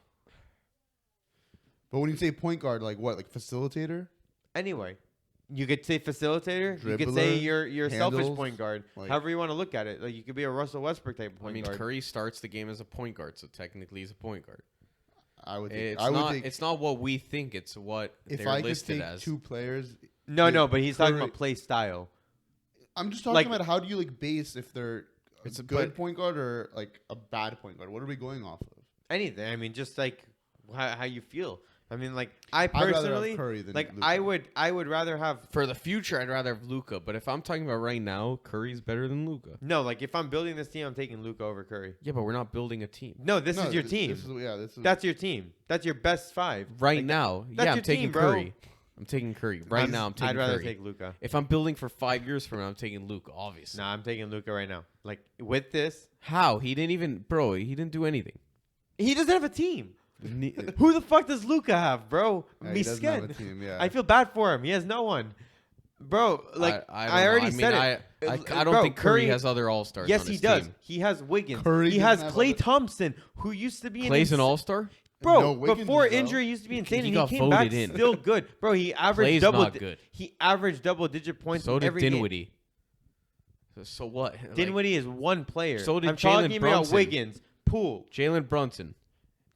But when you say point guard, like what? Like facilitator? Anyway, you could say facilitator. You could Dribbler, say you're a selfish handles, point guard. like- However you want to look at it. Like you could be a Russell Westbrook type of I point mean, guard. Curry starts the game as a point guard, so technically he's a point guard. I would. Think, It's I would not. think It's not what we think. It's what if they're I could listed take as. two players. No, but he's talking Curry- about play style. I'm just talking Like- about how do you like base if they're It's a a- good but- point guard or like a bad point guard. What are we going off of? Anything. I mean, just like how you feel. I mean, like I I'd rather have personally Curry than like Luka. I would rather have For the future, I'd rather have Luka. But if I'm talking about right now, Curry's better than Luka. no. Like if I'm building this team, I'm taking Luka over Curry. Yeah, but we're not building a team No, this No, is your th- team. This is That's your team. That's your best five. right Like, now. that's Yeah, I'm your taking team, bro. Curry. I'm taking Curry right now. I'm taking I'd rather Curry. take Luka. If I'm building for 5 years from now, I'm taking Luka. Obviously. Nah, I'm taking Luka right now. Like with this, How? He didn't even, bro. He didn't do anything. he doesn't have a team. Ne- Who the fuck does Luka have, bro? Yeah, he doesn't have a Misken. team. Yeah. I feel bad for him. He has no one, bro. Like I I, already don't know. said I it. mean, I don't Bro, think Curry has other All Stars. Yes, on he his does. Team. He has Wiggins. Curry he doesn't has have Klay other- Thompson, who used to be Clay's an an All Star. Bro, No, Wiggins before is, though. injury, he used to be insane, He and got he came back voted in. still good, bro. He averaged Clay's double. not good. He averaged double-digit points. So in did every game. Dinwiddie. So what? Like, Dinwiddie is one player. So did I'm Jalen talking about Brunson. Wiggins, Poole. Jalen Brunson.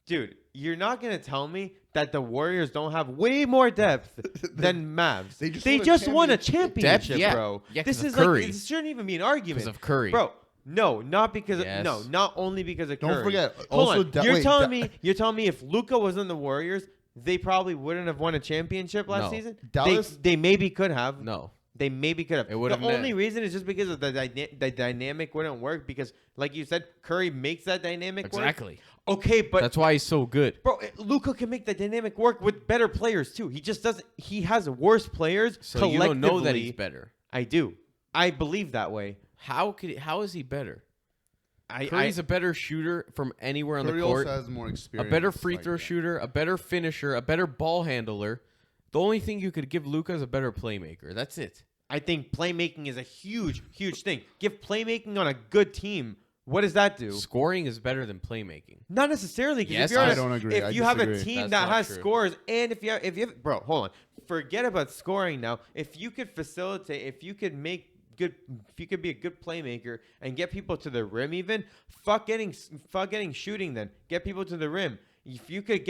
Dude, you're not gonna tell me that the Warriors don't have way more depth than Mavs. They They just just won a won a championship, yeah. bro. Yeah, this 'cause of is Curry. like this shouldn't even be an argument Because of Curry. bro. No, not because Yes. of, not only because of Don't Curry. forget, Hold also on. Da- you're wait, telling Da- me if Luka was on the Warriors, they probably wouldn't have won a championship last No. season. Dallas- they maybe could have. No. They maybe could have. It would The have been- only reason is just because of the dynamic wouldn't work because, like you said, Curry makes that dynamic work. Exactly. Okay, but That's why he's so good. bro, Luka can make the dynamic work with better players too. He just doesn't. He has worse players. So you don't know that he's collectively. better. I do. I believe that way. How is he better? I Curry's a better shooter from anywhere on Curry the court. also has more A experience. better free like throw that. shooter, a better finisher, a better ball handler. The only thing you could give Luka is a better playmaker. That's it. think playmaking is a huge thing. Give playmaking on a good team What does that do? Scoring is better than playmaking. Not necessarily. Yes, if you're I don't agree. If I you have a disagree. team That's that not has true. scores, and if you have, bro, hold on. Forget about scoring now. If you could facilitate, if you could be a good playmaker and get people to the rim, even fuck getting shooting. Then get people to the rim. If you can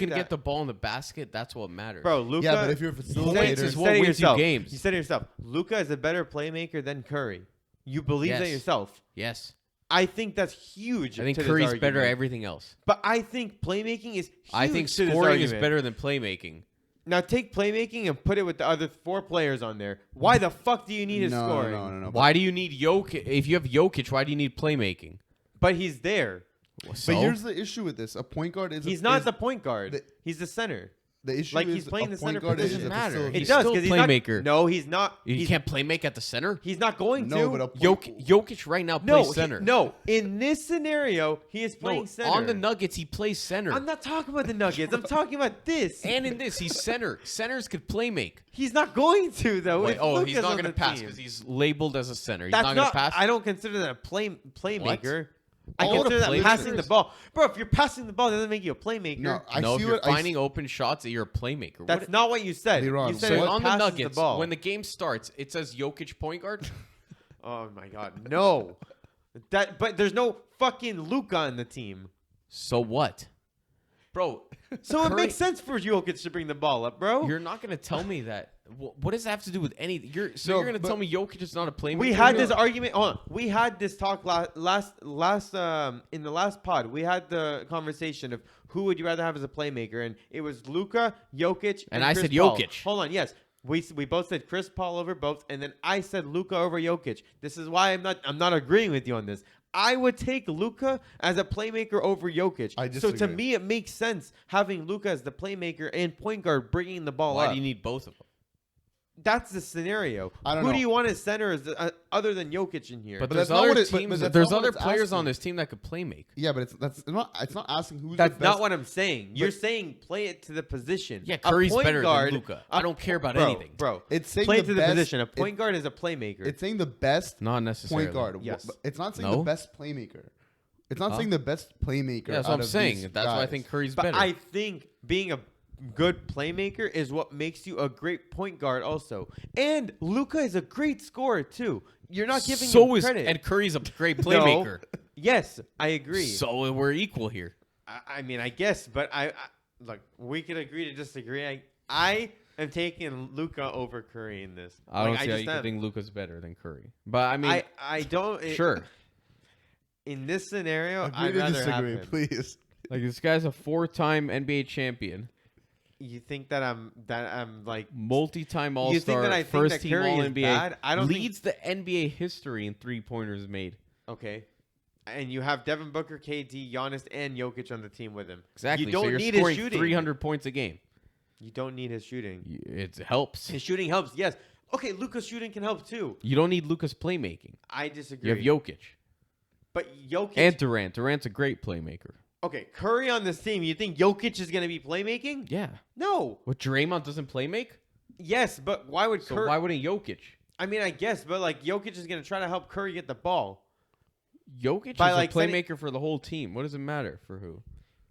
get the ball in the basket, that's what matters. bro, Luka. Yeah, but if you're a Points facilitator, is what wins you games. You said it yourself. Luka is a better playmaker than Curry. You believe that Yes. yourself. Yes. I think that's huge. I think to this Curry's better at argument. everything else. But I think playmaking is huge. I think to this scoring is argument. better than playmaking. Now take playmaking and put it with the other 4 players on there. Why the fuck do you need his scoring? No. Why do you need Jokic? If you have Jokic, why do you need playmaking? But he's there. So? But here's the issue with this: a point guard is He's not the point guard. He's the center. The issue Like, is he's playing a the point center guard position. is a Doesn't matter. facilitator. It He's does still a because playmaker. No, he's not. You can't playmake at the center. He's not going to. No, but a point, Jokic right now no, plays center. no. In this scenario, he is playing No, center. on the Nuggets, he plays center. I'm not talking about the Nuggets. I'm talking about this. And in this, he's center. Centers could playmake. He's not going to though. Wait, if he's Luka's not on going to the pass team. because he's labeled as a center. He's That's not going to pass. I don't consider that a playmaker. I All consider the that passing playmakers- the ball, bro. If you're passing the ball, that doesn't make you a playmaker. No, I no, see if you're what I finding open shots, you're a playmaker. That's What- not what you said. Liran, You said So it on the passes Nuggets, ball. when the game starts, it says Jokic point guard. Oh my god, no. But there's no fucking Luka on the team. So what? Bro, So it Curry- makes sense for Jokic to bring the ball up, bro. you're not going to tell me that. What does that have to do with anything? You're No, going to but- tell me Jokic is not a playmaker? We had this argument. Hold on. We had this talk last in the last pod. We had the conversation of who would you rather have as a playmaker, and it was Luka, Jokic, And I Chris said Paul. Jokic. Hold on. Yes, we both said Chris Paul over both, and then I said Luka over Jokic. This is why I'm not agreeing with you on this. I would take Luka as a playmaker over Jokic. I So to disagree. me, it makes sense having Luka as the playmaker and point guard bringing the ball Why up. do you need both of them? That's the scenario. I don't Who know. do you want as center other than Jokic in here? But But there's that's not other what it- but- teams. but that's There's not what other it's players on asking. this team that could playmake. Yeah, but it's not asking who's That's the best. not what I'm saying. You're But- saying play it to the position. Yeah, A Curry's point better guard, than Luka. I don't care about bro, anything. bro. It's saying Play the to the best- position. A point guard is a playmaker. It's saying the best Not necessarily. point guard. Yes. It's not saying No? the best playmaker. It's not Huh? saying the best playmaker. Yeah, that's out what I'm of saying. these That's why I guys. think Curry's but better. I think being a good playmaker is what makes you a great point guard also. And Luka is a great scorer too. You're not giving so him is credit. and Curry's a great playmaker. No. Yes, I agree. So we're equal here. I mean, I guess, but I look, we could agree to disagree. I am taking Luka over Curry in this. I don't Like, see how just you can am. think Luka's better than Curry. But I mean, I don't. sure. In this scenario, Agree I'd to rather have disagree, him. please. Like this guy's a 4-time NBA champion, You think that I'm like multi-time You think All-Star, that I think first that team Curry is All-NBA, bad? I don't think- leads the NBA history in three-pointers made. okay, and you have Devin Booker, KD, Giannis, and Jokic on the team with him. Exactly. You don't so you're need scoring his shooting. 300 points a game. You don't need his shooting. It helps. His shooting helps. Yes. Okay, Luka's shooting can help too. You don't need Luka's playmaking. I disagree. You have Jokic but Jokic and Durant. Durant's a great playmaker. Okay, Curry on this team. You think Jokic is going to be playmaking? Yeah. No. What, Draymond doesn't playmake? Yes, but why would So Curry? why wouldn't Jokic? I mean, I guess, but like Jokic is going to try to help Curry get the ball. Jokic By, is like, a sending- playmaker for the whole team. What does it matter for who?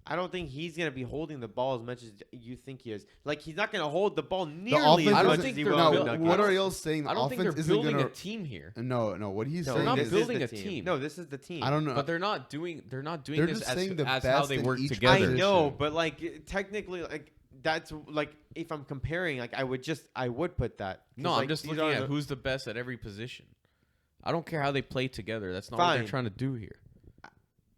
I don't think he's going to be holding the ball as much as you think he is. Like, he's not going to hold the ball The nearly offense as I don't much think as he they're will. no, with built- Nuggets. what Ariel's saying, the I don't think they're offense isn't building gonna. a team here. No, what he's No, saying not this is building is the a team. No, this is the team. I don't know. But they're not doing They're this just as, saying the as how best they in work each together. I position. know, but like technically, like that's like if I'm comparing, like I would put that. 'Cause, No, like, I'm just these looking are at the- who's the best at every position. I don't care how they play together. That's not what they're Fine. trying to do here.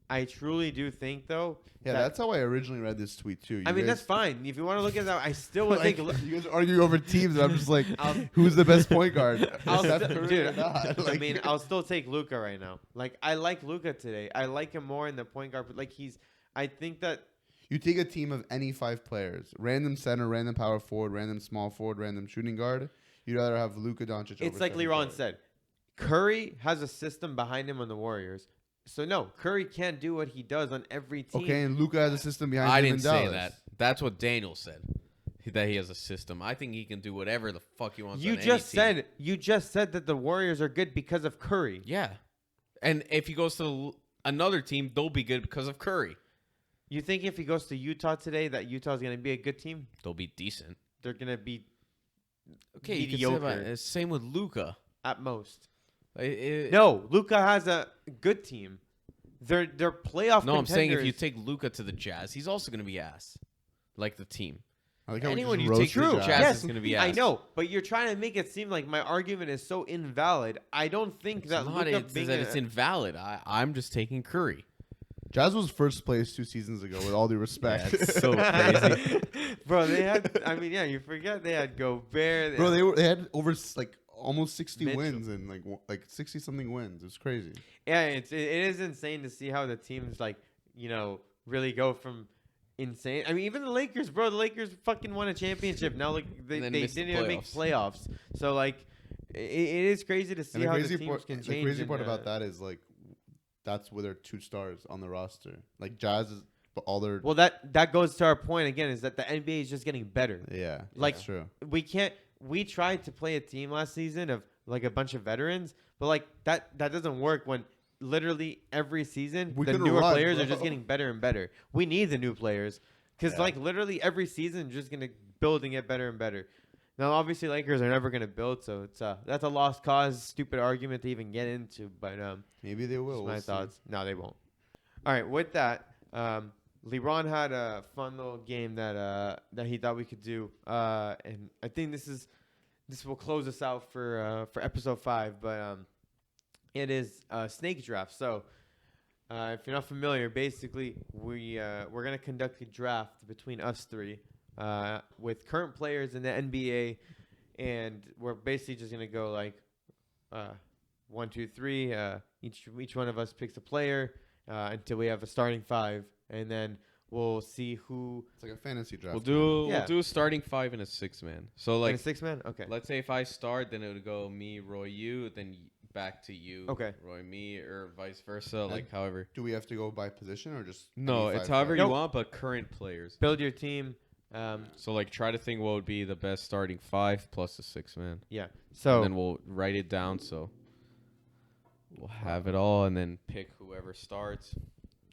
I truly do think though. Yeah, that- that's how I originally read this tweet too. I mean, that's fine. If you want to look at that, I still would like, think. you guys argue over teams, and I'm just like, I'll- who's the best point guard? I'll Steph still, Curry dude, or not? I Like- mean, I'll still take Luka right now. Like, I like Luka today. I like him more in the point guard. But like, I think that you take a team of any 5 players, random center, random power forward, random small forward, random shooting guard. You'd rather have Luka Doncic. it's over like Stephen Liran Curry. said. Curry has a system behind him on the Warriors. So no, Curry can't do what he does on every team. Okay, and Luka has a system behind I him didn't in say Dallas. that. That's what Daniel said. That he has a system. I think he can do whatever the fuck he wants. You on any just team. said that the Warriors are good because of Curry. Yeah. And if he goes to another team, they'll be good because of Curry. You think if he goes to Utah today, that Utah's going to be a good team? They'll be decent. They're going to be Okay, mediocre same with Luka. at most. No, No, Luka has a good team. They're playoff I'm saying if you contenders. take Luka to the Jazz, he's also going to be ass, like the team. I like how we Anyone just you take roasted to the Jazz. Jazz is going to be ass. I know, but you're trying to make it seem like my argument is so invalid. I don't think It's that not Luka it's being that it's invalid. I'm just taking Curry. Jazz was first place 2 seasons ago. With all due respect, Yeah, it's so crazy. Bro, they had. I mean, yeah, you forget they had Gobert. bro. They had over like almost 60 Mitchell. wins and like 60 something wins. It's crazy. Yeah, it is insane to see how the teams really go from insane. I mean, even the Lakers, bro. The Lakers fucking won a championship. Now, like they And then didn't missed the even make playoffs. So like, it is crazy to see And the how the crazy teams part, can the change. crazy in, part about that is like that's with their 2 stars on the roster. Like Jazz is all their Well, that goes to our point again, is that the NBA is just getting better. yeah. like- That's true. We tried to play a team last season of like a bunch of veterans, but like that doesn't work when literally every season We the couldn't newer run, players are bro. just getting better and better. We need the new players because Yeah. like literally every season just gonna build and get better and better. Now, obviously, Lakers are never gonna build, so it's that's a lost cause, stupid argument to even get into. But Maybe they will. just my We'll see. thoughts. No, they won't. All right, with that, Liran had a fun little game that he thought we could do, and I think this will close us out for episode 5. But it is snake draft. So if you're not familiar, basically we're gonna conduct a draft between us 3 with current players in the NBA, and we're basically just gonna go like 1, 2, 3. Each one of us picks a player until we have a starting 5, and then we'll see who. It's like a fantasy draft. Yeah. We'll do a starting 5 and a 6-man. So Like like, a 6-man. Okay. let's say if I start, then it would go me, Roy, you, then back to you, Okay. Roy, me, or vice versa. Like however. Do we have to go by position or just No, any it's 5 however players? you Nope. want, but current players. Build your team. So like, try to think what would be the best starting 5 plus a 6-man. Yeah. And So then we'll write it down. So we'll have it all, and then pick whoever starts.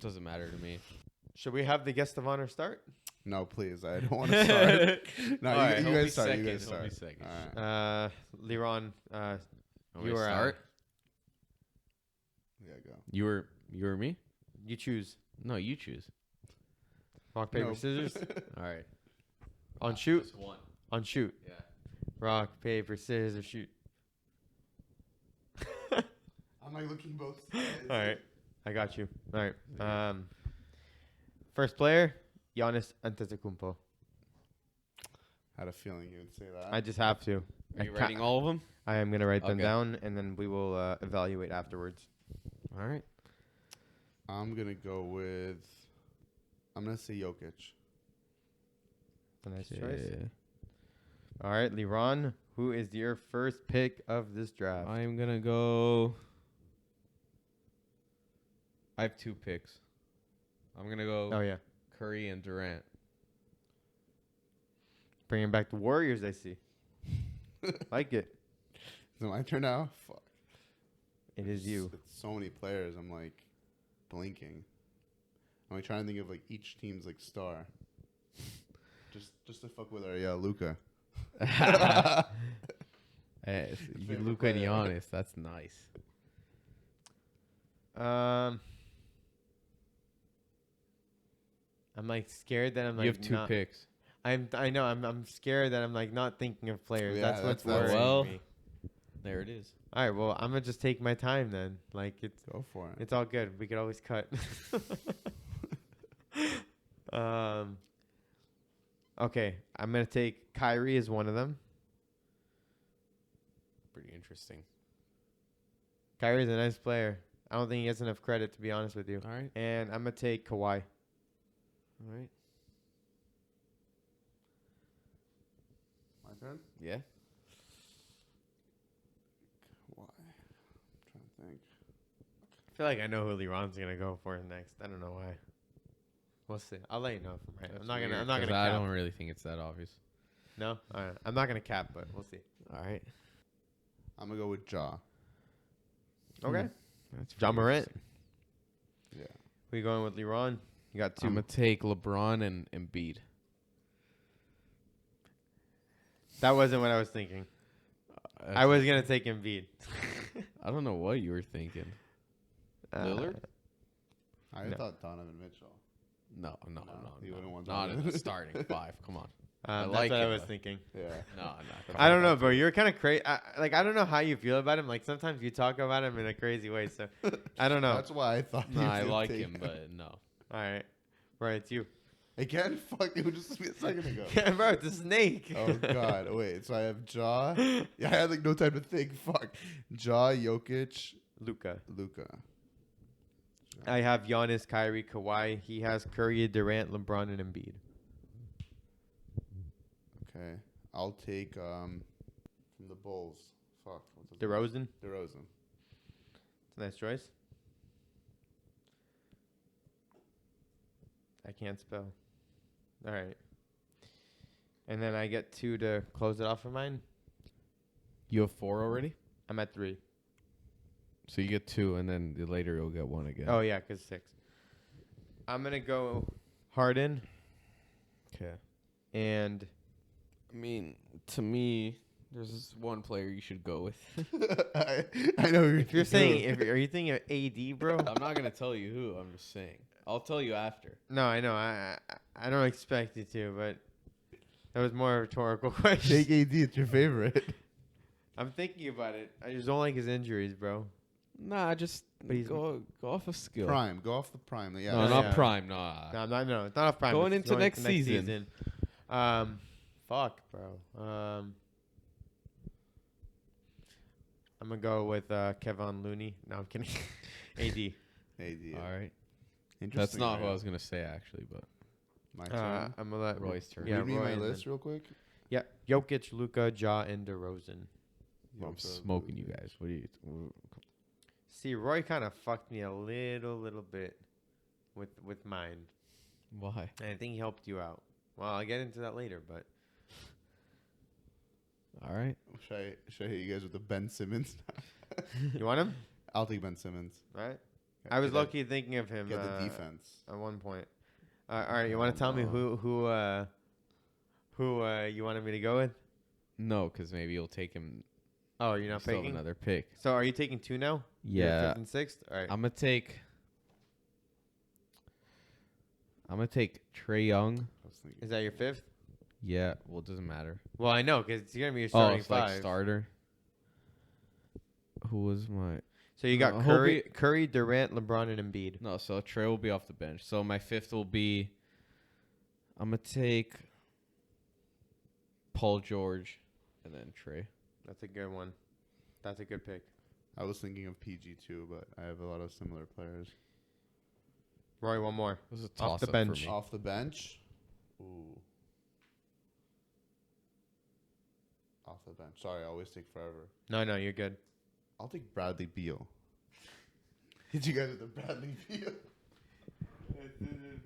Doesn't matter to me. should we have the guest of honor start? No, please. I don't want to start. No, All right, you he'll be guys start. You second, guys he'll start. be second. All right. Liran, Want me you to are start. Yeah, go. You were me. you choose. No, you choose. Rock, paper, No. scissors. All right. On shoot. Just one. On shoot. Yeah. Rock, paper, scissors, shoot. I'm like looking both sides. All right. I got you. All right. First player, Giannis Antetokounmpo. Had a feeling you would say that. I just have to. Are you writing all of them? I am going to write them Okay. down, and then we will evaluate afterwards. All right. I'm gonna go with. I'm gonna say Jokic. A nice choice. All right, Liran, who is your first pick of this draft? I'm gonna go. I have 2 picks. I'm gonna go Oh, yeah. Curry and Durant. Bringing back the Warriors, I see. Like it. Is it my turn now? Fuck. It is you. It's so many players. I'm like blinking. I'm like trying to think of like each team's like star. Just to fuck with our Luka. Hey, Favorite Luka and player. Giannis. That's nice. I'm like scared that I'm like You have 2 not, picks. I know I'm scared that I'm like not thinking of players. Yeah, that's what's that's- worrying well- me. There it is. All right, well I'm gonna just take my time then. Like Go for it. it's all good. We could always cut. Okay, I'm gonna take Kyrie as one of them. Pretty interesting. Kyrie's a nice player. I don't think he gets enough credit, to be honest with you. All right. And I'm gonna take Kawhi. All right. My turn. Yeah. Why? I'm trying to think. I feel like I know who Liron's gonna go for next. I don't know why. We'll see. I'll let you know if I'm right. I'm not gonna. I'm not gonna. I Cap. don't really think it's that obvious. No, all right. I'm not gonna cap, but we'll see. All right. I'm gonna go with Ja. Okay. That's John pretty Morant. interesting. Yeah. Who you going with, Liran? You got 2. I'm gonna take LeBron and Embiid. That wasn't what I was thinking. I was gonna take Embiid. I don't know what you were thinking. Lillard? I No. thought Donovan Mitchell. No. You wouldn't want Not in Donovan. the starting 5. Come on. I That's like what I it, was though. thinking. Yeah. No. I don't know, bro. You're kind of crazy. I don't know how you feel about him. Like sometimes you talk about him in a crazy way. So I don't know. That's why I thought. No, you I would like take him, but no. All right, right. It's you. Again, fuck, it was just a second ago. Yeah, bro. It's a snake. Oh God! Wait, so I have Ja. Yeah, I had like no time to think. Fuck, Ja, Jokic, Luca. Luca. I have Giannis, Kyrie, Kawhi. He has Curry, Durant, LeBron, and Embiid. Okay, I'll take from the Bulls. Fuck, what's his name? DeRozan. DeRozan. It's a nice choice. I can't spell. All right. And then I get 2 to close it off for mine. You have 4 already? I'm at 3. So you get 2, and then later you'll get 1 again. Oh, yeah, because 6. I'm going to go Harden. Okay. And I mean, to me, there's this one player you should go with. I know if you're saying, are you thinking of AD, bro? I'm not going to tell you who. I'm just saying. I'll tell you after. No, I know. I don't expect you to, but that was more a rhetorical question. take AD. It's your favorite. I'm thinking about it. I just don't like his injuries, bro. Nah, just But he's- go off of skill. Prime. Go off the prime. Yeah. No, Yeah, not yeah. prime. Nah. No, I'm not. No, it's not off prime. Going It's into next season. Fuck, bro. I'm gonna go with Kevin Looney. No, I'm kidding. AD. AD. Yeah. All right. Interesting. That's not what right? I was going to say, actually, but My turn. I'm gonna let Roy's turn. Yeah, Read me Roy my and list then- real quick. Yeah, Jokic, Luka, Ja, and DeRozan. I'm Jokic, smoking you Luka. guys. What do you... See, Roy kind of fucked me a little bit with mine, Why? and I think he helped you out. Well, I'll get into that later, but All right. Should I hit you guys with the Ben Simmons? you want him, I'll take Ben Simmons. right? I was Get that- low-key thinking of him Get the defense. at one point. All right, you want to tell me who you wanted me to go with? No, because maybe you'll take him. Oh, you're not Still have picking. another pick. So are you taking 2 now? You're Yeah. 5th and 6th. All right. I'm going to take Trae Young. I was thinking. Is that your 5th? Yeah. Well, it doesn't matter. Well, I know because it's gonna be your Oh, starting it's 5. like starter. Who was my... So you got No, Curry, Durant, LeBron, and Embiid. No, so Trae will be off the bench. So my 5th will be... I'm going to take Paul George and then Trae. That's a good one. That's a good pick. I was thinking of PG too, but I have a lot of similar players. Roy, one more. This is a Off the toss-up bench. for me. Off the bench. Ooh. Off the bench. Sorry, I always take forever. No, you're good. I'll take Bradley Beal. Did you guys with the Bradley Beal?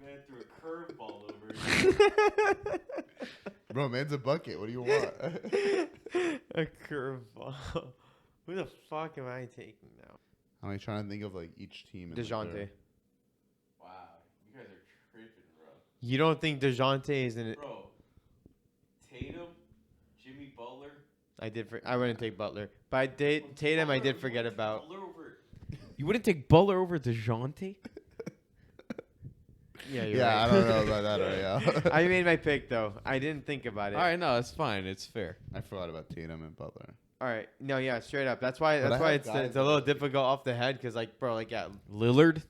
Man threw a curveball over. Bro, man's a bucket. What do you want? A curveball. Who the fuck am I taking now? I'm trying to think of like each team. and, like, DeJounte. their- Wow. You guys are tripping, bro. You don't think DeJounte is in it? Bro, Tatum, Jimmy Butler. I wouldn't take Butler, but I did Tatum. I did forget about. You wouldn't take Butler over DeJounte? Yeah, you're Yeah, right. I don't know about that. Right, I made my pick though. I didn't think about it. All right, no, it's fine. It's fair. I forgot about Tatum and Butler. All right. No, yeah, straight up. That's why. But That's I why have it's guys a little that- difficult off the head because, like, bro, like, yeah, Lillard?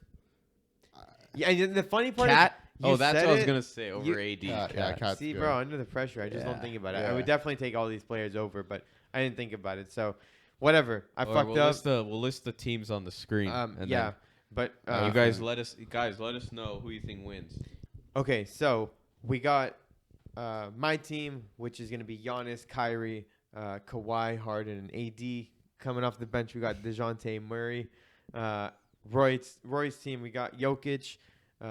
yeah. And the funny part Cat? is, you Oh, that's said what I was it. going to say. Over You- AD. Yeah, Cat. Cat's See, good. bro, under the pressure, I just don't Yeah, think about it. I yeah. would definitely take all these players over, but I didn't think about it. So, whatever. I All right, fucked up. We'll list the teams on the screen. and Yeah, but Then, you guys let us know who you think wins. Okay, so we got my team, which is going to be Giannis, Kyrie, Kawhi, Harden, and AD. Coming off the bench, we got DeJounte Murray. Roy's team, we got Jokic,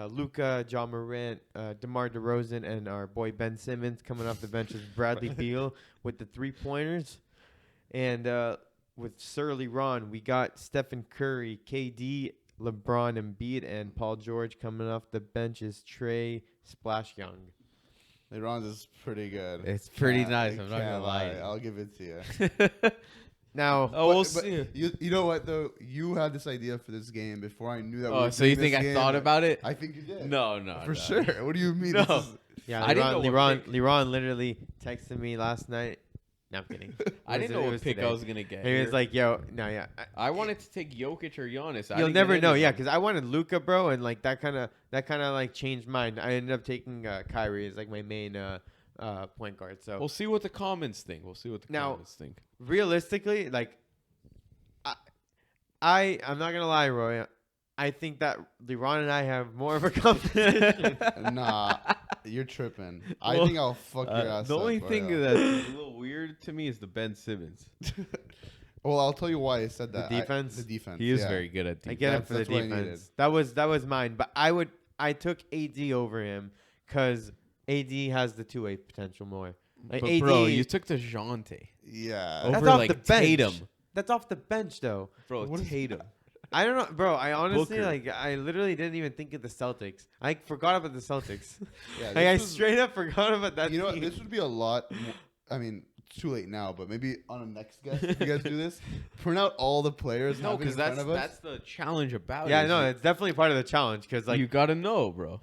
Luka, John Morant, DeMar DeRozan, and our boy Ben Simmons. Coming off the bench is Bradley Beal with the 3-pointers. And with Sir Liran, we got Stephen Curry, KD, LeBron, Embiid, and Paul George. Coming off the bench is Trey Splash Young. Liran's is pretty good. It's pretty Can't- nice. I I'm not gonna can't lie. I'll give it to you. Now, Oh, we'll But see. you know what though? You had this idea for this game before I knew that. we Oh, were so you doing think this I game. thought about it? I think you did. No, for no. sure. What do you mean? No. This is- yeah, I didn't know what pick. Liran literally texted me last night. No, I'm kidding. I didn't know what pick I was gonna get. He was here. like, "Yo, no, yeah." I wanted to take Jokic or Giannis. I You'll didn't never get know, any yeah, of them. because I wanted Luka, bro, and like that kind of like changed mine. I ended up taking Kyrie as like my main point guard. So We'll see what the comments think. Now- Comments think. realistically, like, I'm not gonna lie, Roy. I think that Liran and I have more of a competition. Nah, you're tripping. I Well, think I'll fuck your ass The up. only but, thing yeah. that's a little weird to me is the Ben Simmons. Well, I'll tell you why I said that. defense? The defense. He is yeah. very good at I defense. get him for the That's what I needed. defense. That was mine, but I took AD over him because AD has the two-way potential more. Like But AD, bro, you took DeJounte Yeah. over That's off like the bench. Tatum. That's off the bench though. Bro, What is Tatum. I don't know, bro. I honestly Booker. I literally didn't even think of the Celtics. I forgot about the Celtics. Yeah, Like I this was- straight up forgot about that. You know what? team. This would be a lot. I mean, it's too late now, but maybe on a next guest, if you guys do this, print out all the players. No, have it in because front of us. that's the challenge about Yeah, it. no, it's definitely part of the challenge because like you gotta know, bro.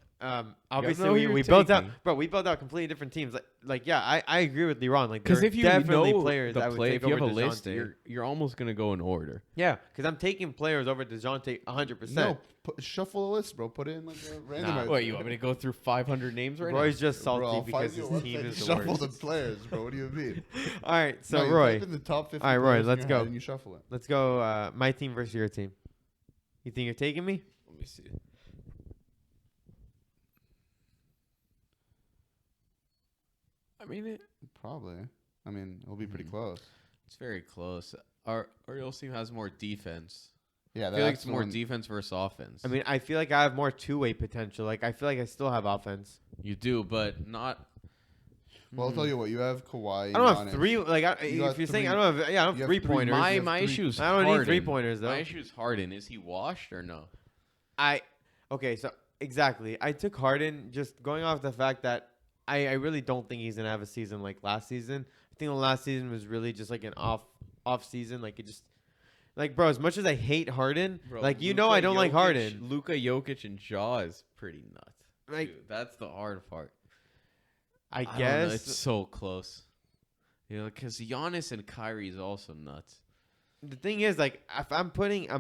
obviously know who we you're built out, taking. bro. We built out completely different teams. Like yeah, I agree with Liran. Like Because there if are you definitely know players the I would play, take if you have over a list, DeJounte. you're almost gonna go in order. Yeah, because I'm taking players over DeJounte 100%. No, shuffle a list, bro. Put it in like a random. Nah. What, you want me to go through 500 names right Roy's just salty Bro, I'll because find you his a team website is to the shuffle worst. the players, bro. What do you mean? All right, so No, you Roy, type in the top 50 All right, Roy, players in let's your go. head and you shuffle it. let's go. My team versus your team. You think you're taking me? now? Let me see. I mean, Probably. I mean, it'll be pretty close. it's very close. Our Orioles team has more defense. Yeah, I feel like that's it's more one- defense versus offense. I mean, I feel like I have more two-way potential. Like I feel like I still have offense. you do, but not. Well, I'll tell you what. You have Kawhi. I don't have Giannis. three. Like if got you're saying three- I don't have, yeah, I don't you have have three- three-pointers. My you have my three- issue is I don't need Harden. three-pointers though. My issue is Harden. Is he washed or no? Okay, so exactly. I took Harden just going off the fact that I really don't think he's gonna have a season like last season. I think the last season was really just like an off season. Like it just like bro, as much as I hate Harden, Bro, like you Luka, know I don't like Jokic- Harden. Luka, Jokic, and Jaw is pretty nuts. Like Dude, that's the hard part. I don't know, guess it's so close. You know, because Giannis and Kyrie is also nuts. the thing is like if I'm putting AD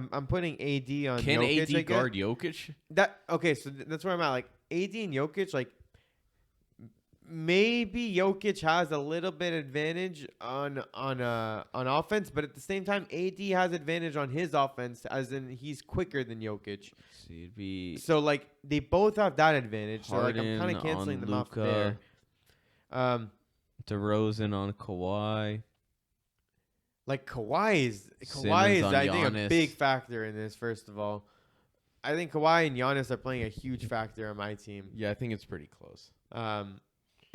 on Can Jokic, I AD guess. guard Jokic? That okay, so that's where I'm at. Like AD and Jokic, like maybe Jokic has a little bit advantage on offense, but at the same time, AD has advantage on his offense, as in he's quicker than Jokic. So it'd be So like they both have that advantage. So like I'm Harden kind of canceling on them off Luka. there. DeRozan on Kawhi. Like Kawhi is Simmons on I think a Giannis. big factor in this. First of all, I think Kawhi and Giannis are playing a huge factor on my team. Yeah, I think it's pretty close.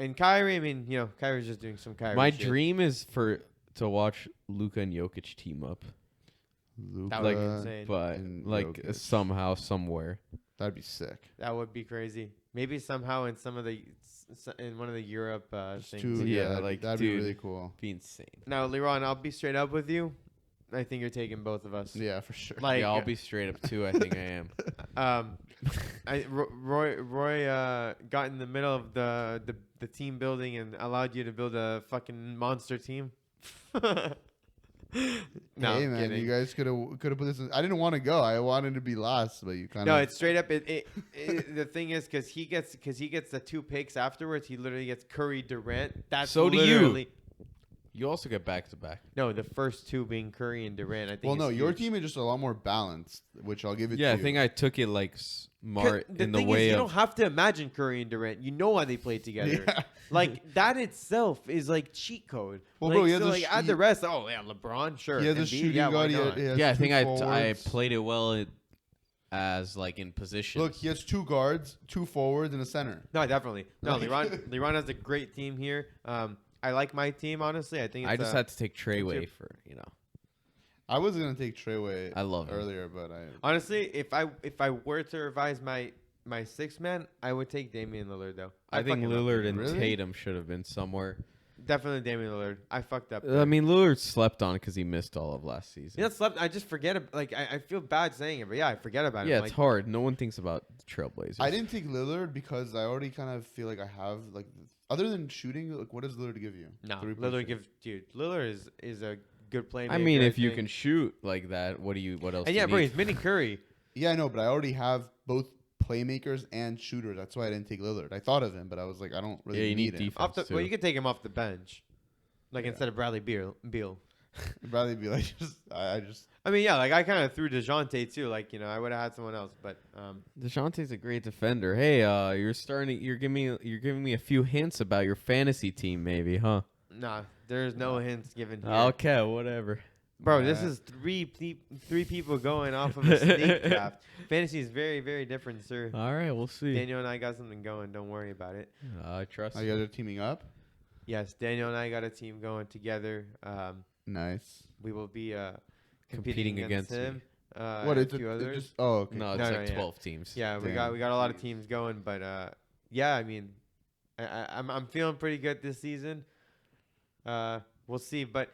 And Kyrie, I mean, you know, Kyrie's just doing some Kyrie My shit. dream is to watch Luka and Jokic team up, That would be insane. but and like Jokic. somehow, somewhere. That'd be sick. That would be crazy. Maybe somehow in one of the Europe Just things. two, Yeah, that'd, like, that'd dude. be really cool. Be insane. Now, Liran, I'll be straight up with you. I think you're taking both of us. Yeah, for sure. Like, Yeah, I'll be straight up too. I think I am. Roy got in the middle of the team building and allowed you to build a fucking monster team. No, hey I'm man, kidding. you guys could have put this. I didn't want to go. I wanted to be last, but you kind of. No, it's straight up. The thing is, because he gets the 2 picks afterwards. He literally gets Curry, Durant. That's So do you. literally. You also get back to back. No, the first 2 being Curry and Durant. I think. Well, no, is your huge. team is just a lot more balanced, which I'll give it. Yeah, to I you. think I took it like smart in the thing way is, you of. don't have to imagine Curry and Durant. You know why they play together. Yeah. Like that itself is like cheat code. Well, like, bro, he has so, a like add the rest. Oh yeah, LeBron, sure. He has a Embiid, shooting yeah, why guard. not? He has Yeah, I two think I forwards. played it well as like in position. Look, he has 2 guards, 2 forwards, and a center. No, definitely. No, Like- Liran has a great team here. I like my team honestly. I think it's I just had to take Trey Way for I was gonna take Trey away. I love him. earlier, but I Honestly, if I were to revise my sixth man, I would take Damian Lillard though. I think fucking love Lillard Damian and Really? Tatum should have been somewhere. Definitely Damian Lillard. I fucked up. I mean, Lillard slept on because he missed all of last season. Yeah, slept. I just forget. I feel bad saying it, but yeah, I forget about it. Yeah, Like, it's hard. No one thinks about the Trailblazers. I didn't take Lillard because I already kind of feel like I have like other than shooting. Like, what does Lillard give you? No, 3-point Lillard shooting. Lillard is a good playmaker. I mean, if you think. can shoot like that, what else? And do yeah, you bro, need? he's mini Curry. Yeah, I know, but I already have both playmakers and shooters. That's why I didn't take Lillard. I thought of him, but I was like, I don't really Yeah, you need need him. defense. Well, too. you could take him off the bench, like Yeah. instead of Bradley Beal. I'd rather be like, I just. I mean, yeah, like I kind of threw DeJounte too. Like I would have had someone else, but DeJounte's a great defender. Hey, you're giving me a few hints about your fantasy team, maybe, huh? nah, there's no hints given here. Okay, whatever. Bro, this Yeah. is three people going off of a snake draft. Fantasy is very, very different, sir. All right, we'll see. Daniel and I got something going. Don't worry about it. I trust Oh, you. you guys are teaming up. Yes, Daniel and I got a team going together. Nice. We will be Competing against me. him. What and is a few it? others. Just oh, okay. No, it's No, like yeah. 12 teams. Yeah, we Damn. got a lot of teams going, but yeah, I mean, I'm feeling pretty good this season. We'll see, but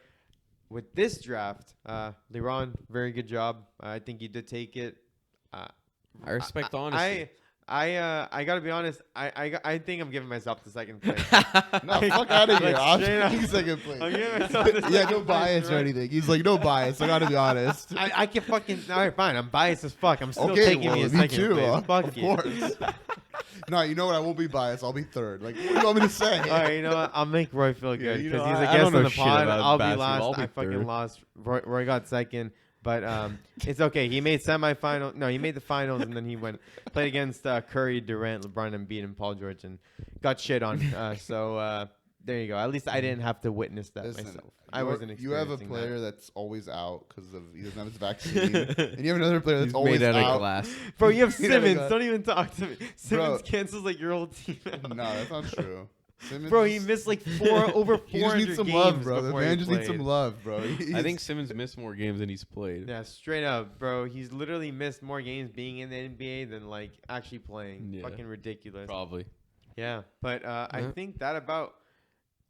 with this draft, Liran, very good job. I think you did take it. I respect honesty. I gotta be honest. I think I'm giving myself the second place. No, fuck out of here. Like, I'm straight up. taking second place. I'm giving myself the Yeah, second no place, bias or right? anything. He's like, no bias. I gotta be honest. I can fucking. All right, fine. I'm biased as fuck. I'm still Okay, taking well, me a me second too. place. Fuck Of it. course. No, you know what? I won't be biased. I'll be third. Like, what do you want me to say? All right, you know what? I'll make Roy feel Yeah, good you because know, he's a I guest don't on know the shit pod. about I'll be basketball. last. I'll be I fucking third. lost. Roy got second, but it's okay. He made semifinal. No, he made the finals, and then he played against Curry, Durant, LeBron, Embiid, and Paul George, and got shit on. So there you go. At least I didn't have to witness that Listen, myself. I wasn't. You have a experiencing player that. that's always out because he doesn't have his vaccine, and you have another player that's He's always made out out. of glass. Bro, you have You know, Simmons. like, Don't even talk to me. Simmons Bro. cancels like your whole team. out. No, that's not true. Simmons Bro, he is- missed like over 400 He just needs some games love, bro. The before man he just needs some played. love, bro. I think Simmons missed more games than he's played. Yeah, straight up, bro. He's literally missed more games being in the NBA than like actually playing. Yeah. Fucking ridiculous. Probably. Yeah, but I Yeah. think that about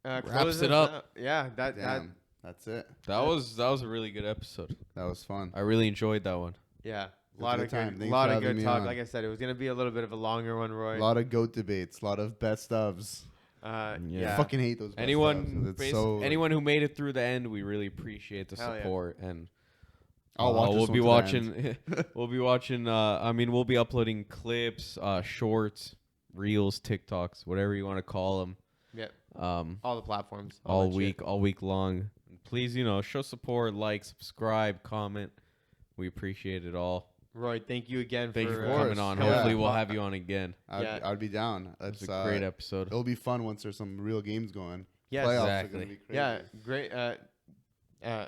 Wraps closes it up. out. Yeah, that Damn, that's it. That was a really good episode. That was fun. I really enjoyed that one. yeah. was A lot a of good time. good, Thanks lot for of having good me talk. on. Like I said, it was gonna be a little bit of a longer one, Roy. A lot of GOAT debates, a lot of best ofs. Yeah. I fucking hate those. Best ofs. Anyone, It's so, anyone who made it through the end, we really appreciate the Hell yeah. support, and I'll watch this we'll one be to the watching. We'll be watching. I mean, we'll be uploading clips, shorts, reels, TikToks, whatever you want to call them. Yep. Um, All the platforms. all that week, shit. all week long. Please, show support, like, subscribe, comment. We appreciate it all. Roy, thank you again Thank you for for course. coming on. Yeah. Hopefully, we'll have you on again. Yeah. I'd be down. It's That's a great episode. It'll be fun once there's some real games going. Yes. Playoffs Exactly. are gonna be crazy. Yeah, great.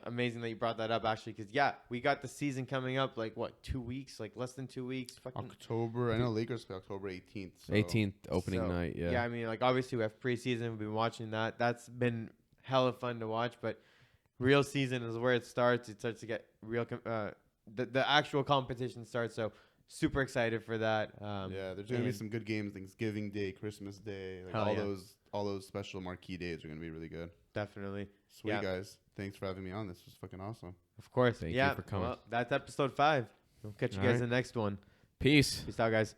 Amazing that you brought that up, actually, because yeah, we got the season coming up. Like what, 2 weeks? Like less than 2 weeks. Fucking October. I know Lakers play October 18th. So. 18th opening So, night. Yeah. Yeah, I mean, like obviously we have preseason. We've been watching that. That's been hella fun to watch. But real season is where it starts. It starts to get real. The actual competition starts. So super excited for that. Yeah, there's gonna be and- some good games. Thanksgiving Day, Christmas Day, like Hell all yeah. those special marquee days are gonna be really good. Definitely, Sweet Yeah. guys, thanks for having me on. This was fucking awesome. of course. Thank you yeah, for coming. Well, that's episode 5. We'll catch you All guys right. in the next one. Peace. Peace out, guys.